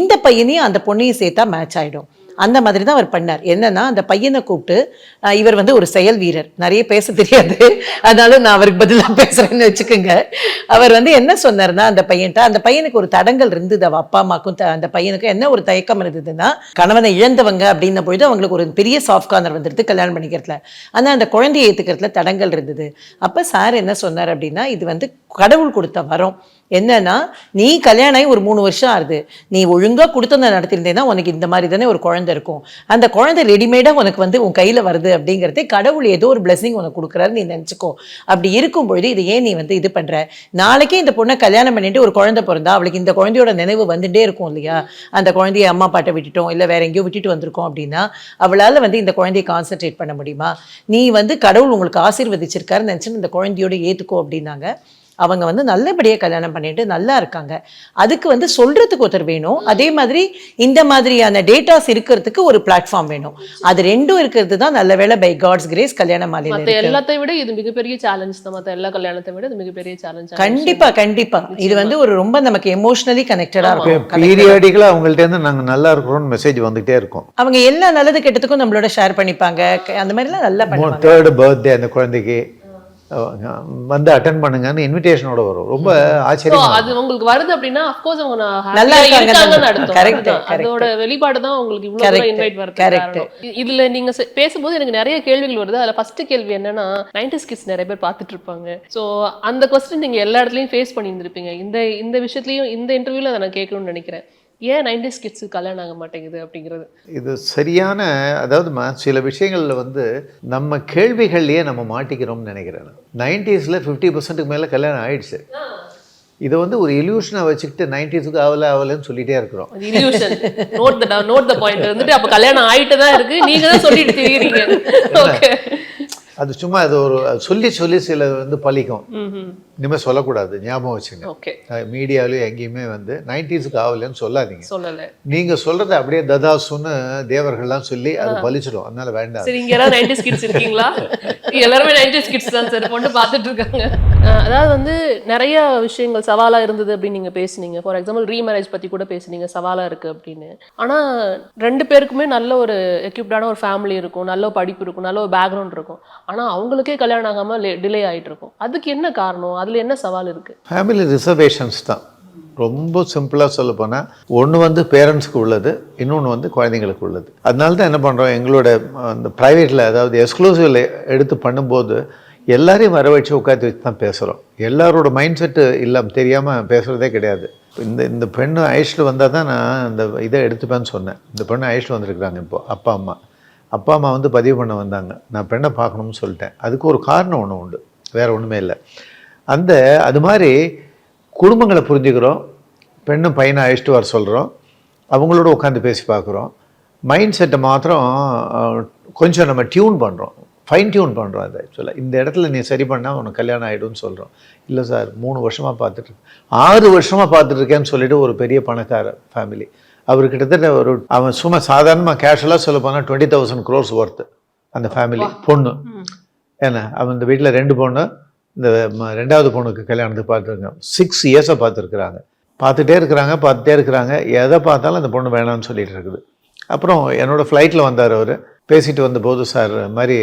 இந்த பையனையும் அந்த பொண்ணையும் சேர்த்தா மேட்ச் ஆகிடும். அந்த மாதிரி தான் அவர் பண்ணார். என்னன்னா அந்த பையனை கூப்பிட்டு, இவர் வந்து ஒரு செயல் வீரர், நிறைய பேச தெரியாது, அதனால நான் அவருக்கு பதிலாக பேசுறேன்னு வச்சுக்கோங்க. அவர் வந்து என்ன சொன்னார்னா, அந்த பையனுக்கு ஒரு தடங்கள் இருந்தது. அவ அப்பா அம்மாக்கும் அந்த பையனுக்கும் என்ன ஒரு தயக்கம் இருந்ததுன்னா, கணவனை இழந்தவங்க அப்படின்ன பொழுது அவங்களுக்கு ஒரு பெரிய சாஃப்ட் கார்னர் வந்துடுது கல்யாணம் பண்ணிக்கிறதுல. ஆனால் அந்த குழந்தையை ஏற்றுக்கிறதுல தடங்கள் இருந்தது. அப்போ சார் என்ன சொன்னார் அப்படின்னா, இது வந்து கடவுள் கொடுத்த வரம். என்னன்னா, நீ கல்யாணம் ஆகி ஒரு 3 வருஷம் ஆகுது, நீ ஒழுங்காக கொடுத்ததை நடத்திருந்தேன்னா உனக்கு இந்த மாதிரி தானே ஒரு குழந்தை இருக்கும். அந்த குழந்தை ரெடிமேடாக உனக்கு வந்து உன் கையில் வருது அப்படிங்கிறதே கடவுள் ஏதோ ஒரு பிளெஸிங் உனக்கு கொடுக்குறாரு நீ நினச்சிக்கோ. அப்படி இருக்கும்பொழுது இது ஏன் நீ வந்து இது பண்ணுற, நாளைக்கே இந்த பொண்ணை கல்யாணம் பண்ணிட்டு ஒரு குழந்தை பிறந்தா அவளுக்கு இந்த குழந்தையோட நினைவு வந்துட்டே இருக்கும் இல்லையா. அந்த குழந்தைய அம்மா பாட்டை விட்டுட்டோம், இல்லை வேற எங்கேயோ விட்டுட்டு வந்திருக்கோம் அப்படின்னா அவளால் வந்து இந்த குழந்தையை கான்சென்ட்ரேட் பண்ண முடியுமா? நீ வந்து கடவுள் உங்களுக்கு ஆசீர்வதிச்சிருக்காருன்னு நினச்சின்னு இந்த குழந்தையோட ஏற்றுக்கோ அப்படின்னாங்க. அவங்க வந்து நல்லபடியாக கல்யாணம் பண்ணிட்டு நல்லா இருக்காங்க. அதுக்கு வந்து சொல்றதுக்கு ஒருத்தர் வேணும், அதே மாதிரி இந்த மாதிரியான டேட்டாஸ் இருக்கிறதுக்கு ஒரு பிளாட்ஃபார்ம் வேணும். அது ரெண்டும் இருக்கிறது தான் நல்ல வேளை பை காட்ஸ் கிரேஸ் கல்யாண மாலையில இருக்கு. எல்லாத்தையும் விட இது மிகப்பெரிய சேலஞ்ச் தான். மற்ற எல்லா கல்யாணத்தை விட இது மிகப்பெரிய சேலஞ்ச். கண்டிப்பா இது வந்து ஒரு ரொம்ப நமக்கு எமோஷனலி கனெக்டடா இருக்கும். பீரியாடிக்கலா அவங்கள்ட்ட இருந்து நாங்க நல்லா இருக்கிறோம்னு மெசேஜ் வந்துட்டே இருக்கும். அவங்க எல்லா நல்லது கெட்டதுக்கும் நம்மளோட ஷேர் பண்ணிப்பாங்க. அந்த மாதிரி எல்லாம் நல்லா பண்ணுவாங்க. 3rd பர்த்டே அந்த குழந்தைக்கு வந்து அட்டெண்ட் பண்ணுங்கன்னு இன்விடேஷனோட வரும். ரொம்ப ஆச்சரியமா அது உங்களுக்கு வருது அப்படின்னா ஆஃப் கோர்ஸ் அவங்க நல்லா இருக்காங்கன்னு அர்த்தம். கரெக்ட், அதோட வெளிப்பாடு தான் உங்களுக்கு இவ்வளவு தூரம் இன்வைட் வரது. இதுல நீங்க பேசும்போது எனக்கு நிறைய கேள்விகள் வருது. அதுல ஃபர்ஸ்ட் கேள்வி என்னன்னா, 90s கிட்ஸ் நிறைய பேர் பார்த்துட்டு இருப்பாங்க. சோ அந்த क्वेश्चन நீங்க எல்லா இடத்துலயும் ஃபேஸ் பண்ணியிருந்திருப்பீங்க. இந்த விஷயத்துலயும் இந்த இன்டர்வியூல அதை நான் கேட்கணும்னு நினைக்கிறேன். ஏன் 90s கிட்ஸு கல்யாணம் ஆக மாட்டேங்குது அப்படிங்கிறது? இது சரியான, அதாவது சில விஷயங்களில் வந்து நம்ம கேள்விகள்லையே நம்ம மாட்டிக்கிறோம்னு நினைக்கிறேன். 90ஸ்ல 50% மேலே கல்யாணம் ஆயிடுச்சு. இதை வந்து ஒரு இல்யூஷனை வச்சுக்கிட்டு 90ஸ்க்கு ஆகலன்னு சொல்லிட்டே இருக்கிறோம். நோட் த பாயிண்ட் வந்துட்டு அப்போ கல்யாணம் ஆகிட்டு தான் இருக்கு, நீங்க தான் சொல்லிட்டு தெரியுறீங்க. ஓகே, அது சும்மா அது ஒரு சொல்லி சில வந்து பழிக்கும். இனிமேல் சொல்லக்கூடாது, ஞாபகம் வச்சுங்க. மீடியாவிலையும் எங்கேயுமே வந்து 90ஸ்க்கு ஆகலன்னு சொல்லாதீங்க. சொல்லலை, நீங்க சொல்றதை அப்படியே ததாசுன்னு தேவர்கள்லாம் சொல்லி அது பழிச்சிடும். அதனால வேண்டாம். சரி, இங்க யாராவது 90s கிட்ஸ் இருக்கீங்களா? எல்லாருமே 90s கிட்ஸ் தான் சார் பொண்ணு பார்த்துட்டு இருக்காங்க. அதாவது வந்து நிறைய விஷயங்கள் சவாலா இருந்தது அப்படின்னு நீங்க பேசுனீங்க. ஃபார் எக்ஸாம்பிள் ரீமேரேஜ் பத்தி கூட பேசுனீங்க, சவாலா இருக்கு அப்படின்னு. ஆனா 2 பேருக்குமே நல்ல ஒரு எக்யூப்டான ஒரு ஃபேமிலி இருக்கும், நல்ல படிப்பு இருக்கும், நல்ல ஒரு பேக்ரவுண்ட் இருக்கும். ஆனா அவங்களுக்கே கல்யாணம் ஆகாம டிலே ஆயிட்டு இருக்கும். அதுக்கு என்ன காரணம்? அதுல என்ன சவால் இருக்கு? ஃபேமிலி ரிசர்வேஷன்ஸ் தான். ரொம்ப சிம்பிளாக சொல்ல போனால், ஒன்று வந்து பேரண்ட்ஸ்க்கு உள்ளது, இன்னொன்று வந்து குழந்தைங்களுக்கு உள்ளது. அதனால தான் என்ன பண்ணுறோம், எங்களோட அந்த ப்ரைவேட்டில், அதாவது எக்ஸ்க்ளூசிவில் எடுத்து பண்ணும்போது எல்லாரையும் வர வச்சு உட்காந்து வச்சு தான் பேசுகிறோம். எல்லாரோட மைண்ட் செட்டு இல்லாமல் தெரியாமல் பேசுகிறதே கிடையாது. இந்த பெண்ணு அழைச்சிட்டு வந்தால் தான் நான் இந்த இதை எடுத்துப்பேன்னு சொன்னேன். இந்த பெண்ணு அழைச்சிட்டு வந்திருக்கிறாங்க. இப்போது அப்பா அம்மா வந்து பதிவு பண்ண வந்தாங்க. நான் பெண்ணை பார்க்கணும்னு சொல்லிட்டேன். அதுக்கு ஒரு காரணம் ஒன்று உண்டு, வேறு ஒன்றுமே இல்லை. அது மாதிரி குடும்பங்களை புரிஞ்சுக்கிறோம், பெண்ணும் பையனை அழைச்சிட்டு வர சொல்கிறோம், அவங்களோட உட்காந்து பேசி பார்க்குறோம். மைண்ட் செட்டை மாத்திரம் கொஞ்சம் நம்ம டியூன் பண்ணுறோம், ஃபைன் டியூன் பண்ணுறோம். அது ஆக்சுவலாக இந்த இடத்துல நீ சரி பண்ணால் உனக்கு கல்யாணம் ஆகிடும்னு சொல்கிறோம். இல்லை சார், 3 வருஷமாக பார்த்துட்ருக்கேன், 6 வருஷமாக பார்த்துட்ருக்கேன்னு சொல்லிட்டு ஒரு பெரிய பணக்கார ஃபேமிலி. அவர் கிட்டத்தட்ட அவன் சும்மா சாதாரணமாக கேஷுவலாக சொல்ல போனால் 20,000 crores ஒர்த்து அந்த ஃபேமிலி. பொண்ணு ஏன்னா அவன் இந்த வீட்டில் 2 பொண்ணு, இந்த 2வது பொண்ணுக்கு கல்யாணத்துக்கு பார்த்துருக்காங்க. 6 இயர்ஸாக பார்த்துட்டே இருக்கிறாங்க. எதை பார்த்தாலும் அந்த பொண்ணு வேணாம்னு சொல்லிட்டு இருக்குது. அப்புறம் என்னோடய ஃப்ளைட்டில் வந்தார் அவர். பேசிட்டு வந்தபோது, சார் மாதிரி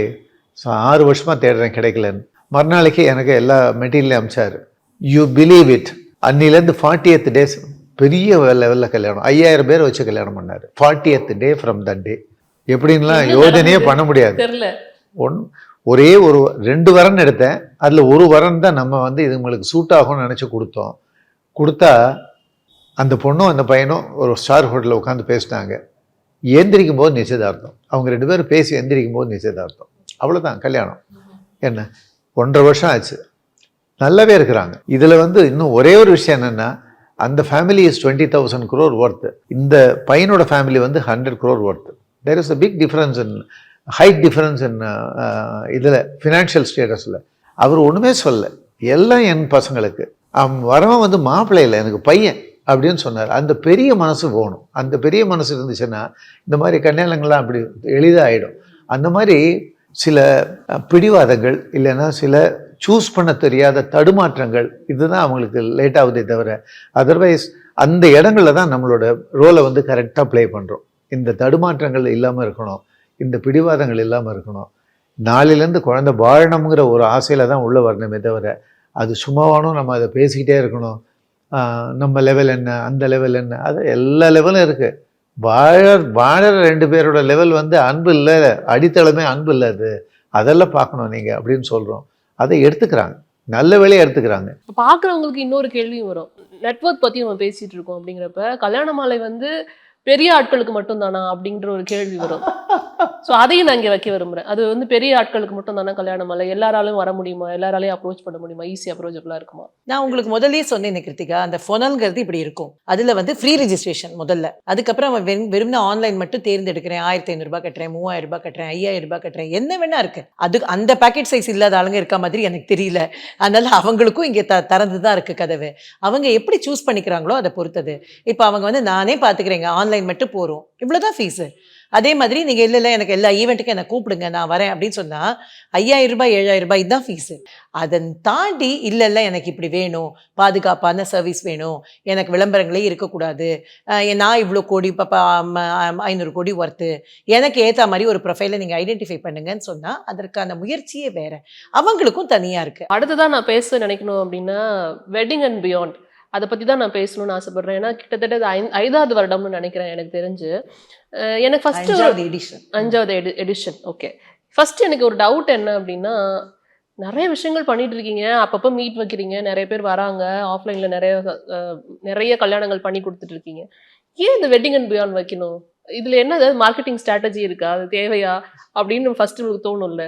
6 வருஷமாக தேடுறேன் கிடைக்கலன்னு. மறுநாளைக்கு எனக்கு எல்லா மெட்டீரியலையும் அமிச்சார். யூ பிலீவ் இட், அன்னிலேருந்து 40th days பெரிய லெவலில் கல்யாணம், 5000 பேர் வச்சு கல்யாணம் பண்ணார். 40th day from that day. எப்படின்லாம் யோஜனையே பண்ண முடியாது. ஒரே 2 வரன் எடுத்தேன். அதில் 1 வரன் தான் நம்ம வந்து இது உங்களுக்கு சூட் ஆகும்னு நினச்சி கொடுத்தா அந்த பொண்ணும் அந்த பையனும் ஒரு ஸ்டார் ஹோட்டலில் உட்காந்து பேசினாங்க. எந்திரிக்கும் போது நிச்சயதார்த்தம். அவங்க 2 பேரும் பேசி எந்திரிக்கும் போது நிச்சயதார்த்தம். அவ்வளோதான் கல்யாணம். என்ன 1.5 வருஷம் ஆச்சு, நல்லாவே இருக்கிறாங்க. இதில் வந்து இன்னும் ஒரே ஒரு விஷயம் என்னென்னா, அந்த ஃபேமிலி இஸ் 20,000 crore worth. இந்த பையனோட ஃபேமிலி வந்து 100 crore worth. There is a big difference in height difference in இதில் ஃபினான்ஷியல் ஸ்டேட்டஸில். அவர் ஒன்றுமே சொல்ல, எல்லாம் என் பசங்களுக்கு. வரவன் வந்து மாப்பிள்ளை இல்லை, எனக்கு பையன் அப்படின்னு சொன்னார். அந்த பெரிய மனசு போகணும். அந்த பெரிய மனசு இருந்துச்சுன்னா இந்த மாதிரி கல்யாணங்கள்லாம் அப்படி எளிதாக ஆகிடும். அந்த மாதிரி சில பிடிவாதங்கள் இல்லைன்னா சில சூஸ் பண்ண தெரியாத தடுமாற்றங்கள் இதுதான் அவங்களுக்கு லேட் ஆகுதே தவிர, அதர்வைஸ் அந்த இடங்களில் தான் நம்மளோட ரோலை வந்து கரெக்டாக ப்ளே பண்ணுறோம். இந்த தடுமாற்றங்கள் இல்லாமல் இருக்கணும், இந்த பிடிவாதங்கள் இல்லாமல் இருக்கணும். நாளிலேருந்து குழந்தை வாழணுங்கிற ஒரு ஆசையில் தான் உள்ளே வரணுமே தவிர, அது சும்மாவானும் நம்ம அதை பேசிக்கிட்டே இருக்கணும். நம்ம லெவல் என்ன, அந்த லெவல் என்ன, அது எல்லா லெவலும் இருக்குது. வாழற 2 பேரோட லெவல் வந்து அன்பு இல்லை, அடித்தளமே அன்பு இல்லை. அதெல்லாம் பார்க்கணும் நீங்கள் அப்படின்னு சொல்கிறோம். அதை எடுத்துக்கிறாங்க, நல்ல வேலையை எடுத்துக்கிறாங்க. பார்க்குறவங்களுக்கு இன்னொரு கேள்வியும் வரும். நெட்வொர்க் பற்றி நம்ம பேசிகிட்டு இருக்கோம் அப்படிங்கிறப்ப, கல்யாண மாலை வந்து பெரிய ஆட்களுக்கு மட்டும் தானா அப்படின்ற ஒரு கேள்வி வரும். ஸோ அதையும் நான் இங்கே வைக்க விரும்புகிறேன். அது வந்து பெரிய ஆட்களுக்கு மட்டும் தானே கல்யாண மாலை, எல்லாராலையும் வர முடியுமா, எல்லாராலையும் அப்ரோச் பண்ண முடியுமா, ஈஸி அப்ரோச்சபிளாக இருக்குமா? நான் உங்களுக்கு முதல்லயே சொன்னேன் கிருத்திகா, அந்த ஃபொனல்ங்கிறது இப்படி இருக்கும். அதில் வந்து ஃப்ரீ ரெஜிஸ்ட்ரேஷன் முதல்ல, அதுக்கப்புறம் அவன் வெறும் ஆன்லைன் மட்டும் தேர்ந்தெடுக்கிறேன், 1,500 ரூபாய் கட்டுறேன், 3,000 ரூபாய் கட்டுறேன், 5,000 ரூபாய் கட்டுறேன், என்ன வேணா இருக்கு. அது அந்த பேக்கெட் சைஸ் இல்லாத ஆளுங்க இருக்க மாதிரி எனக்கு தெரியல. அதனால அவங்களுக்கும் இங்கே திறந்து தான் இருக்கு கதவு. அவங்க எப்படி சூஸ் பண்ணிக்கிறாங்களோ அதை பொறுத்தது. இப்போ அவங்க வந்து நானே பார்த்துக்கிறேங்க, ஆன்லைன் மட்டும் போகிறோம், இவ்வளோதான் ஃபீஸு. அதே மாதிரி நீங்கள் இல்லை எனக்கு எல்லா ஈவெண்ட்டுக்கும் என்னை கூப்பிடுங்க நான் வரேன் அப்படின்னு சொன்னால் 5,000 ரூபாய் 7,000 ரூபாய் இதுதான் ஃபீஸு. அதை தாண்டி இல்லை எனக்கு இப்படி வேணும், பாதுகாப்பான சர்வீஸ் வேணும், எனக்கு விளம்பரங்களே இருக்கக்கூடாது, நான் இவ்வளோ கோடி இப்போ 500 கோடி ஒர்த்து, எனக்கு ஏற்ற மாதிரி ஒரு ப்ரொஃபைலை நீங்கள் ஐடென்டிஃபை பண்ணுங்கன்னு சொன்னால் அதற்கான முயற்சியே வேறு. அவங்களுக்கும் தனியாக இருக்குது. அடுத்ததான் நான் பேச நினைக்கணும் அப்படின்னா வெட்டிங் அண்ட் பியாண்ட், அதை பற்றி தான் நான் பேசணும்னு ஆசைப்படுறேன். ஏன்னா கிட்டத்தட்ட 5வது வருடம்னு நினைக்கிறேன் எனக்கு தெரிஞ்சு. எனக்கு ஃபஸ்ட்டு 5வது எடிஷன். ஓகே, ஃபஸ்ட்டு எனக்கு ஒரு டவுட் என்ன அப்படின்னா, நிறைய விஷயங்கள் பண்ணிட்டு இருக்கீங்க, அப்பப்போ மீட் வைக்கிறீங்க, நிறைய பேர் வராங்க, ஆஃப்லைனில் நிறைய கல்யாணங்கள் பண்ணி கொடுத்துட்டு இருக்கீங்க. ஏன் இந்த வெட்டிங் அண்ட் பியாண்ட் வைக்கணும்? இதில் என்ன ஏதாவது மார்க்கெட்டிங் ஸ்ட்ராட்டஜி இருக்கா, அது தேவையா அப்படின்னு ஃபஸ்ட்டு உங்களுக்கு தோணும்ல,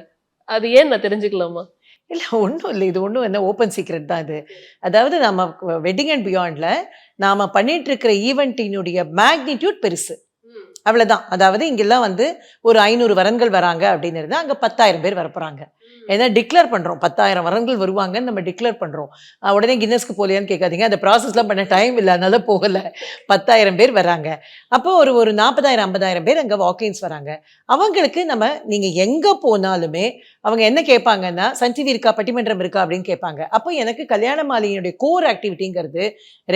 அது ஏன் நான் தெரிஞ்சுக்கலாமா? இல்லை ஒன்றும் இல்லை, இது ஒன்றும் என்ன ஓப்பன் சீக்ரெட் தான் இது. அதாவது நம்ம வெட்டிங் அண்ட் பியாண்டில் நாம் பண்ணிகிட்ருக்கிற ஈவெண்ட்டினுடைய மேக்னிடியூட் பெருசு, அவ்வளோதான். அதாவது இங்கெல்லாம் வந்து ஒரு 500 வரன்கள் வராங்க அப்படின்றது, அங்கே 10,000 பேர் வரப்போகிறாங்க. ஏன்னா டிக்ளேர் பண்ணுறோம் 10,000 வரன்கள் வருவாங்கன்னு நம்ம டிக்ளேர் பண்ணுறோம். உடனே கின்னஸ்க்கு போகலையான்னு கேட்காதீங்க, அந்த ப்ராசஸ்லாம் பண்ண டைம் இல்லை, அதனால போகலை. 10,000 பேர் வராங்க. அப்போ ஒரு 40,000 50,000 பேர் அங்கே வாக்கின்ஸ் வராங்க. அவங்களுக்கு நம்ம நீங்கள் எங்கே போனாலுமே அவங்க என்ன கேட்பாங்கன்னா, சன் டிவி இருக்கா, பட்டிமன்றம் இருக்கா அப்படின்னு கேட்பாங்க. அப்போ எனக்கு கல்யாண மாலையினுடைய கோர் ஆக்டிவிட்டிங்கிறது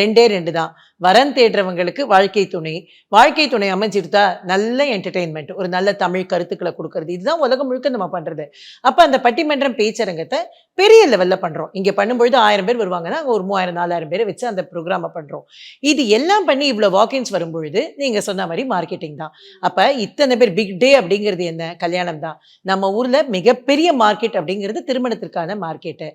2 தான். வரன் தேடுறவங்களுக்கு வாழ்க்கை துணை அமைஞ்சிருத்தா நல்ல என்டர்டெயின்மெண்ட், ஒரு நல்ல தமிழ் கருத்துக்களை கொடுக்கறது, இதுதான் உலகம் முழுக்க நம்ம பண்ணுறது. அப்போ அந்த பட்டிமன்றம் பேச்சரங்கத்தை பெரிய லெவலில் பண்ணுறோம். இங்கே பண்ணும்பொழுது 1000 பேர் வருவாங்கன்னா அங்கே ஒரு 3,000 4,000 பேரை வச்சு அந்த ப்ரோக்ராமை பண்ணுறோம். இது எல்லாம் பண்ணி இவ்வளோ வாக்கின்ஸ் வரும்பொழுது நீங்கள் சொன்ன மாதிரி மார்க்கெட்டிங் தான். அப்போ இத்தனை பேர் பிக் டே அப்படிங்கிறது என்ன, கல்யாணம் தான். நம்ம ஊரில் மிகப்பெரிய மார்க்கெட் அப்படிங்கிறது திருமணத்திற்கான மார்க்கெட்டு.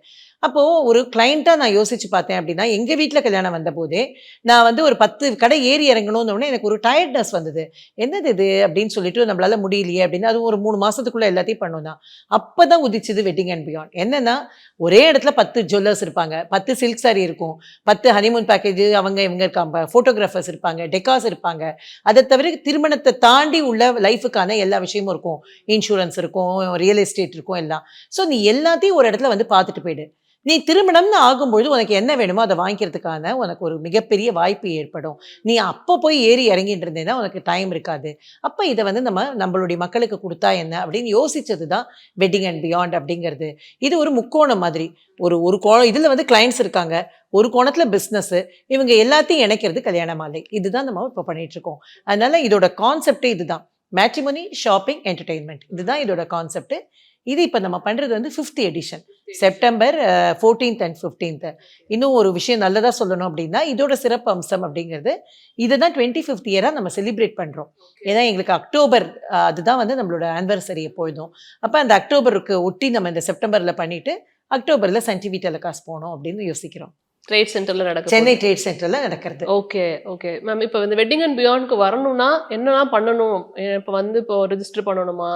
அப்போது ஒரு கிளைண்ட்டாக நான் யோசிச்சு பார்த்தேன் அப்படின்னா, எங்கள் வீட்டில் கல்யாணம் வந்த போதே நான் வந்து ஒரு 10 கடை ஏறி இறங்கணும்னு எனக்கு ஒரு டயர்ட்னஸ் வந்தது. என்னது இது அப்படின்னு சொல்லிட்டு நம்மளால முடியலையே அப்படின்னு, அது ஒரு 3 மாதத்துக்குள்ளே எல்லாத்தையும் பண்ணோம் தான். அப்போ தான் உதிச்சுது வெட்டிங் அண்ட் பியாண்ட். என்னென்னா, ஒரே இடத்துல 10 ஜுவல்லர்ஸ் இருப்பாங்க, 10 சில்க் சாரி இருக்கும், 10 ஹனிமூன் பேக்கேஜ் அவங்க இவங்க இருக்காங்க, ஃபோட்டோகிராஃபர்ஸ் இருப்பாங்க, டெக்காஸ் இருப்பாங்க. அதை தவிர திருமணத்தை தாண்டி உள்ள லைஃபுக்கான எல்லா விஷயமும் இருக்கும், இன்சூரன்ஸ் இருக்கும், ரியல் எஸ்டேட் இருக்கும் எல்லாம். ஸோ நீ எல்லாத்தையும் ஒரு இடத்துல வந்து பார்த்துட்டு போயிடு. நீ திருமணம்னு ஆகும்பொழுது உனக்கு என்ன வேணுமோ அதை வாங்கிக்கிறதுக்கான உனக்கு ஒரு மிகப்பெரிய வாய்ப்பு ஏற்படும். நீ அப்போ போய் ஏறி இறங்கிட்டு இருந்தேன்னா உனக்கு டைம் இருக்காது. அப்போ இதை வந்து நம்மளுடைய மக்களுக்கு கொடுத்தா என்ன அப்படின்னு யோசிச்சது தான் வெட்டிங் அண்ட் பியாண்ட் அப்படிங்கிறது. இது ஒரு முக்கோணம் மாதிரி. ஒரு இதில் வந்து கிளைண்ட்ஸ் இருக்காங்க, ஒரு கோணத்தில் பிஸ்னஸ்ஸு, இவங்க எல்லாத்தையும் இணைக்கிறது கல்யாண மாலை. இதுதான் நம்ம இப்போ பண்ணிகிட்ருக்கோம். அதனால் இதோட கான்செப்டே இதுதான், மேட்ரிமோனி, ஷாப்பிங், என்டர்டெயின்மெண்ட், இதுதான் இதோட கான்செப்ட். இது இப்போ நம்ம பண்ணுறது வந்து 5th edition, September 14th and 15th. இன்னும் ஒரு விஷயம் நல்லதாக சொல்லணும் அப்படின்னா, இதோட சிறப்பு அம்சம் அப்படிங்கிறது, இதை தான் 25th இயராக நம்ம செலிப்ரேட் பண்ணுறோம். ஏன்னா எங்களுக்கு அக்டோபர் அதுதான் வந்து நம்மளோட ஆனிவர்சரி எப்பொழுதும். அப்போ அந்த அக்டோபருக்கு ஒட்டி நம்ம இந்த செப்டம்பரில் பண்ணிவிட்டு அக்டோபரில் சன் டிவி டெலிகாஸ்ட் போகணும் அப்படின்னு யோசிக்கிறோம். ட்ரேட் சென்டர்ல நடக்குது. சென்னை ட்ரேட் சென்டர்ல நடக்கிறது. Okay okay ma'am. இப்போ இந்த வெட்டிங் அண்ட் பியாண்ட்க்கு வரணும்னா என்னெல்லாம் பண்ணணும்? இப்போ ரெஜிஸ்டர் பண்ணணுமா?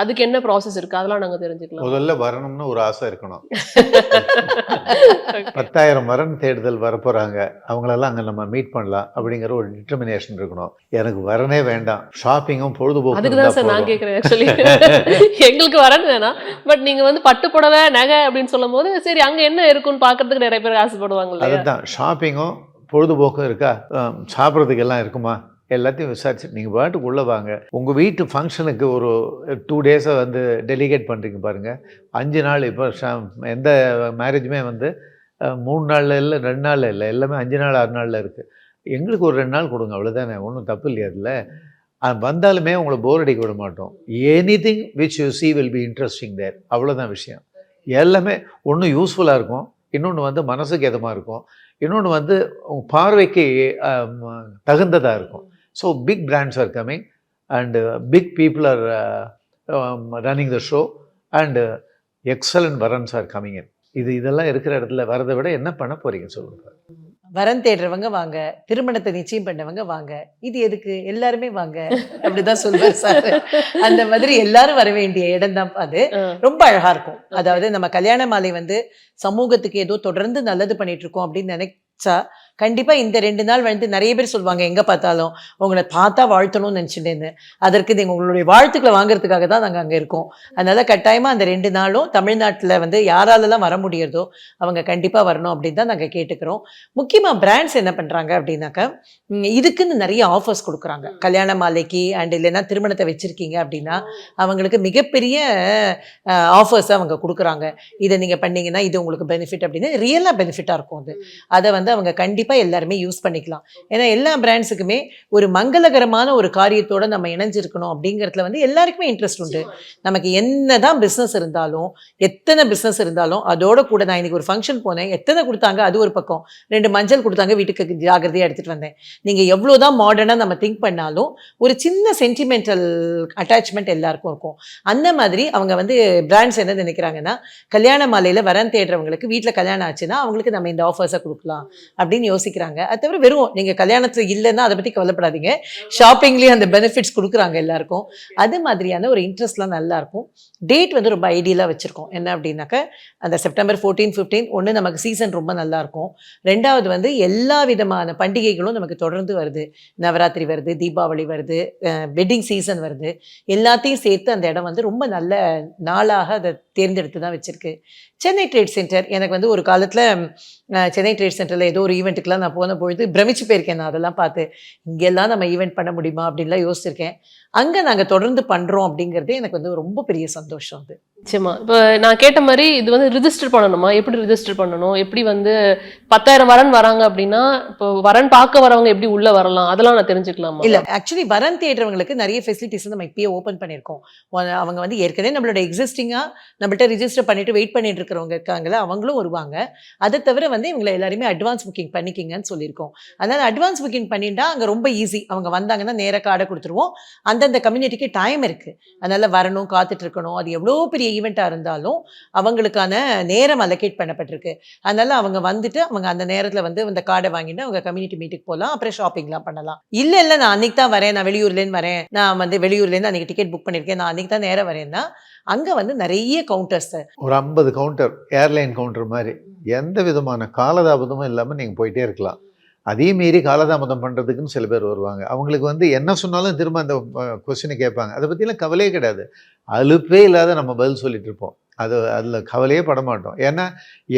அதுக்கு என்ன ப்ராசஸ் இருக்கு? அதெல்லாம் நாங்க தெரிஞ்சுக்கலாம். முதல்ல வரணும்னு ஒரு ஆசை இருக்கணும். 10,000 வரன் தேடுதல் வரப்போறாங்க, அவங்களெல்லாம் அங்கே நம்ம மீட் பண்ணலாம் அப்படிங்கிற ஒரு டிட்டர்மினேஷன் இருக்கணும். எனக்கு வரனே வேண்டாம், ஷாப்பிங்கும் பொழுதுபோக்கு. அதுக்கு தான் சார் நான் கேட்குறேன். ஆக்சுவலி எங்களுக்கு வரன் வேணாம், பட் நீங்க பட்டு புடவை நகை அப்படின்னு சொல்லும் போது சரி அங்க என்ன இருக்குன்னு பாக்குறதுக்கு நிறைய பேர் ஆசைப்படுவாங்க. அதுதான் ஷாப்பிங்கும் பொழுதுபோக்கும் இருக்கா, சாப்பிட்றதுக்கு எல்லாம் இருக்குமா, எல்லாத்தையும் விசாரிச்சு நீங்கள் பாட்டுக்கு உள்ளே வாங்க. உங்கள் வீட்டு ஃபங்க்ஷனுக்கு ஒரு 2 டேஸை டெலிகேட் பண்ணுறீங்க பாருங்கள். 5 நாள் இப்போ எந்த மேரேஜுமே 3 நாளில் இல்லை, 2 நாளில் இல்லை, எல்லாமே 5 நாள் 6 நாளில் இருக்குது. எங்களுக்கு ஒரு 2 நாள் கொடுங்க, அவ்வளோதானே, ஒன்றும் தப்பு இல்லையா அதில். வந்தாலுமே உங்களை போர் அடிக்க விட மாட்டோம். Anything which you see will be interesting there, அவ்வளோதான் விஷயம். எல்லாமே ஒன்று யூஸ்ஃபுல்லாக இருக்கும், இன்னொன்று மனசுக்கு எதமாக இருக்கும், இன்னொன்று உங்கள் பார்வைக்கு தகுந்ததாக இருக்கும். So big brands are coming and big people are running the show and excellent varans are coming in. இதெல்லாம் இருக்கிற இடத்துல வரதை விட என்ன பண்ண போறீங்க சொல்லுங்க. வரன் தேடுறவங்க வாங்க, திருமணத்தை நிச்சயம் பண்ணவங்க வாங்க, இது எதுக்கு எல்லாருமே வாங்க அப்படிதான் சொல்வார் சார். அந்த மாதிரி எல்லாரும் வர வேண்டிய இடம் தான் அது. ரொம்ப அழகா இருக்கும். அதாவது நம்ம கல்யாண மாலை சமூகத்துக்கு ஏதோ தொடர்ந்து நல்லது பண்ணிட்டு இருக்கோம் அப்படின்னு நினைச்சா கண்டிப்பா இந்த 2 நாள் நிறைய பேர் சொல்லுவாங்க, எங்க பார்த்தாலும் உங்களை பார்த்தா வாழ்த்தணும்னு நினைச்சுட்டேன்னு. அதற்கு நீங்க உங்களுடைய வாழ்த்துக்களை வாங்குறதுக்காக தான் நாங்க அங்க இருக்கோம். அதனால கட்டாயமா அந்த 2 நாளும் தமிழ்நாட்டுல யாராலெல்லாம் வர முடியறதோ அவங்க கண்டிப்பா வரணும் அப்படின்னு தான் நாங்க கேட்டுக்கிறோம். முக்கியமா பிராண்ட்ஸ் என்ன பண்றாங்க அப்படின்னாக்கா, இதுக்குன்னு நிறைய ஆஃபர்ஸ் கொடுக்குறாங்க. கல்யாண மாலைக்கு அண்ட் இல்லைன்னா திருமணத்தை வச்சிருக்கீங்க அப்படின்னா அவங்களுக்கு மிகப்பெரிய ஆஃபர்ஸ் அவங்க கொடுக்குறாங்க. இதை நீங்க பண்ணீங்கன்னா இது உங்களுக்கு பெனிஃபிட் அப்படின்னு ரியலா பெனிஃபிட்டா இருக்கும். அதை அவங்க கண்டிப்பா எல்லாருமே யூஸ் பண்ணிக்கலாம். ஏன்னா எல்லா பிராண்ட்ஸுக்குமே ஒரு மங்களகரமான ஒரு காரியத்தோட நம்ம இணைஞ்சிருக்கணும் அப்படிங்கிறதுல எல்லாருக்குமே இன்ட்ரெஸ்ட் உண்டு. நமக்கு என்னதான் பிஸ்னஸ் இருந்தாலும், எத்தனை பிஸ்னஸ் இருந்தாலும் அதோட கூட நான் இன்னைக்கு ஒரு ஃபங்க்ஷன் போனேன், எத்தனை கொடுத்தாங்க அது ஒரு பக்கம், 2 மஞ்சள் கொடுத்தாங்க, வீட்டுக்கு ஜாகிரதையாக எடுத்துட்டு வந்தேன். நீங்க எவ்வளோதான் மாடர்னாக நம்ம திங்க் பண்ணாலும் ஒரு சின்ன சென்டிமெண்டல் அட்டாச்மெண்ட் எல்லாருக்கும் இருக்கும். அந்த மாதிரி அவங்க பிராண்ட்ஸ் என்ன நினைக்கிறாங்கன்னா, கல்யாண மாலையில வரன் தேடுறவங்களுக்கு வீட்டில் கல்யாணம் ஆச்சுன்னா அவங்களுக்கு நம்ம இந்த ஆஃபர்ஸை கொடுக்கலாம் அப்படின்னு யோசிக்கிறாங்க. அது தவிர வெறும் நீங்க கல்யாணத்துல இல்லைன்னா அதை பத்தி கவலைப்படாதீங்க, ஷாப்பிங்லயும் அந்த பெனிஃபிட்ஸ் கொடுக்குறாங்க எல்லாருக்கும். அது மாதிரியான ஒரு இன்ட்ரெஸ்ட்லாம் நல்லா இருக்கும். டேட் ரொம்ப ஐடியலா வச்சிருக்கோம். என்ன அப்படின்னாக்கா அந்த செப்டம்பர் 14, 15 ஒன்று நமக்கு சீசன் ரொம்ப நல்லா இருக்கும். 2வது எல்லா விதமான பண்டிகைகளும் நமக்கு தொடர்ந்து வருது. நவராத்திரி வருது, தீபாவளி வருது, வெட்டிங் சீசன் வருது. எல்லாத்தையும் சேர்த்து அந்த இடம் ரொம்ப நல்ல நாளாக அதை தேர்ந்தெடுத்து தான் வச்சிருக்கு. சென்னை ட்ரேட் சென்டர் எனக்கு ஒரு காலத்தில் சென்னை ட்ரேட் சென்டரில் ஏதோ ஒரு ஈவெண்ட்டுக்கெலாம் நான் போன பொழுது பிரமிச்சு போயிருக்கேன். நான் அதெல்லாம் பார்த்து இங்கெல்லாம் நம்ம ஈவெண்ட் பண்ண முடியுமா அப்படின்லாம் யோசிச்சிருக்கேன். அங்கே நாங்கள் தொடர்ந்து பண்ணுறோம் அப்படிங்கிறதே எனக்கு ரொம்ப பெரிய சந்தோஷம். அது நிச்சயமா. இப்போ நான் கேட்ட மாதிரி இது ரிஜிஸ்டர் பண்ணணுமா? எப்படி ரிஜிஸ்டர் பண்ணணும்? எப்படி 10,000 வரன் வராங்க அப்படின்னா இப்போ வரன் பார்க்க வரவங்க எப்படி உள்ள வரலாம், அதெல்லாம் நான் தெரிஞ்சுக்கலாமா? இல்லை, ஆக்சுவலி வரன் தேடுறவங்களுக்கு நிறைய ஃபெசிலிட்டிஸ் நம்ம இப்பயே ஓப்பன் பண்ணியிருக்கோம். அவங்க ஏற்கனவே நம்மளோட எக்ஸிஸ்டிங்காக நம்மள்ட்ட ரிஜிஸ்டர் பண்ணிட்டு வெயிட் பண்ணிட்டு இருக்கிறவங்க இருக்காங்களே, அவங்களும் வருவாங்க. அதை தவிர இவங்களை எல்லாருமே அட்வான்ஸ் புக்கிங் பண்ணிக்கிங்கன்னு சொல்லியிருக்கோம். அதனால் அட்வான்ஸ் புக்கிங் பண்ணிட்டா அங்கே ரொம்ப ஈஸி. அவங்க வந்தாங்கன்னா நேராக கார்டை கொடுத்துருவோம். அந்தந்த கம்யூனிட்டிக்கு டைம் இருக்குது, அதனால் வரணும், காத்துட்டு இருக்கணும். அது எவ்வளோ பெரிய ஈவெண்ட்டாக இருந்தாலும் அவங்களுக்கான நேரம் அலோகேட் பண்ணப்பட்டிருக்கு. அதனால அவங்க அவங்க அந்த நேரத்தில் அந்த கார்டை வாங்கிட்டு அவங்க கம்யூனிட்டி மீட்டுக்கு போகலாம், அப்புறம் ஷாப்பிங்லாம் பண்ணலாம். இல்லை நான் அன்னைக்கு தான் வரேன், நான் வெளியூர்லேருந்து வரேன், நான் வெளியூர்லேருந்து அன்றைக்கி டிக்கெட் புக் பண்ணியிருக்கேன், நான் அன்றைக்கி தான் நேரம் வரேன்னா அங்கே நிறைய கவுண்டர்ஸ், ஒரு 50 கவுண்டர், ஏர்லைன் கவுண்டர் மாதிரி எந்த விதமான காலதாமதமும் இல்லாமல் நீங்கள் போயிட்டே இருக்கலாம். அதே மீறி காலதாமதம் பண்ணுறதுக்குன்னு சில பேர் வருவாங்க. அவங்களுக்கு என்ன சொன்னாலும் திரும்ப அந்த கொஸ்டினை கேட்பாங்க. அதை பற்றிலாம் கவலையே கிடையாது. அலுப்பே இல்லாத நம்ம பதில் சொல்லிட்டு இருப்போம். அதில் கவலையே பட மாட்டோம். ஏன்னா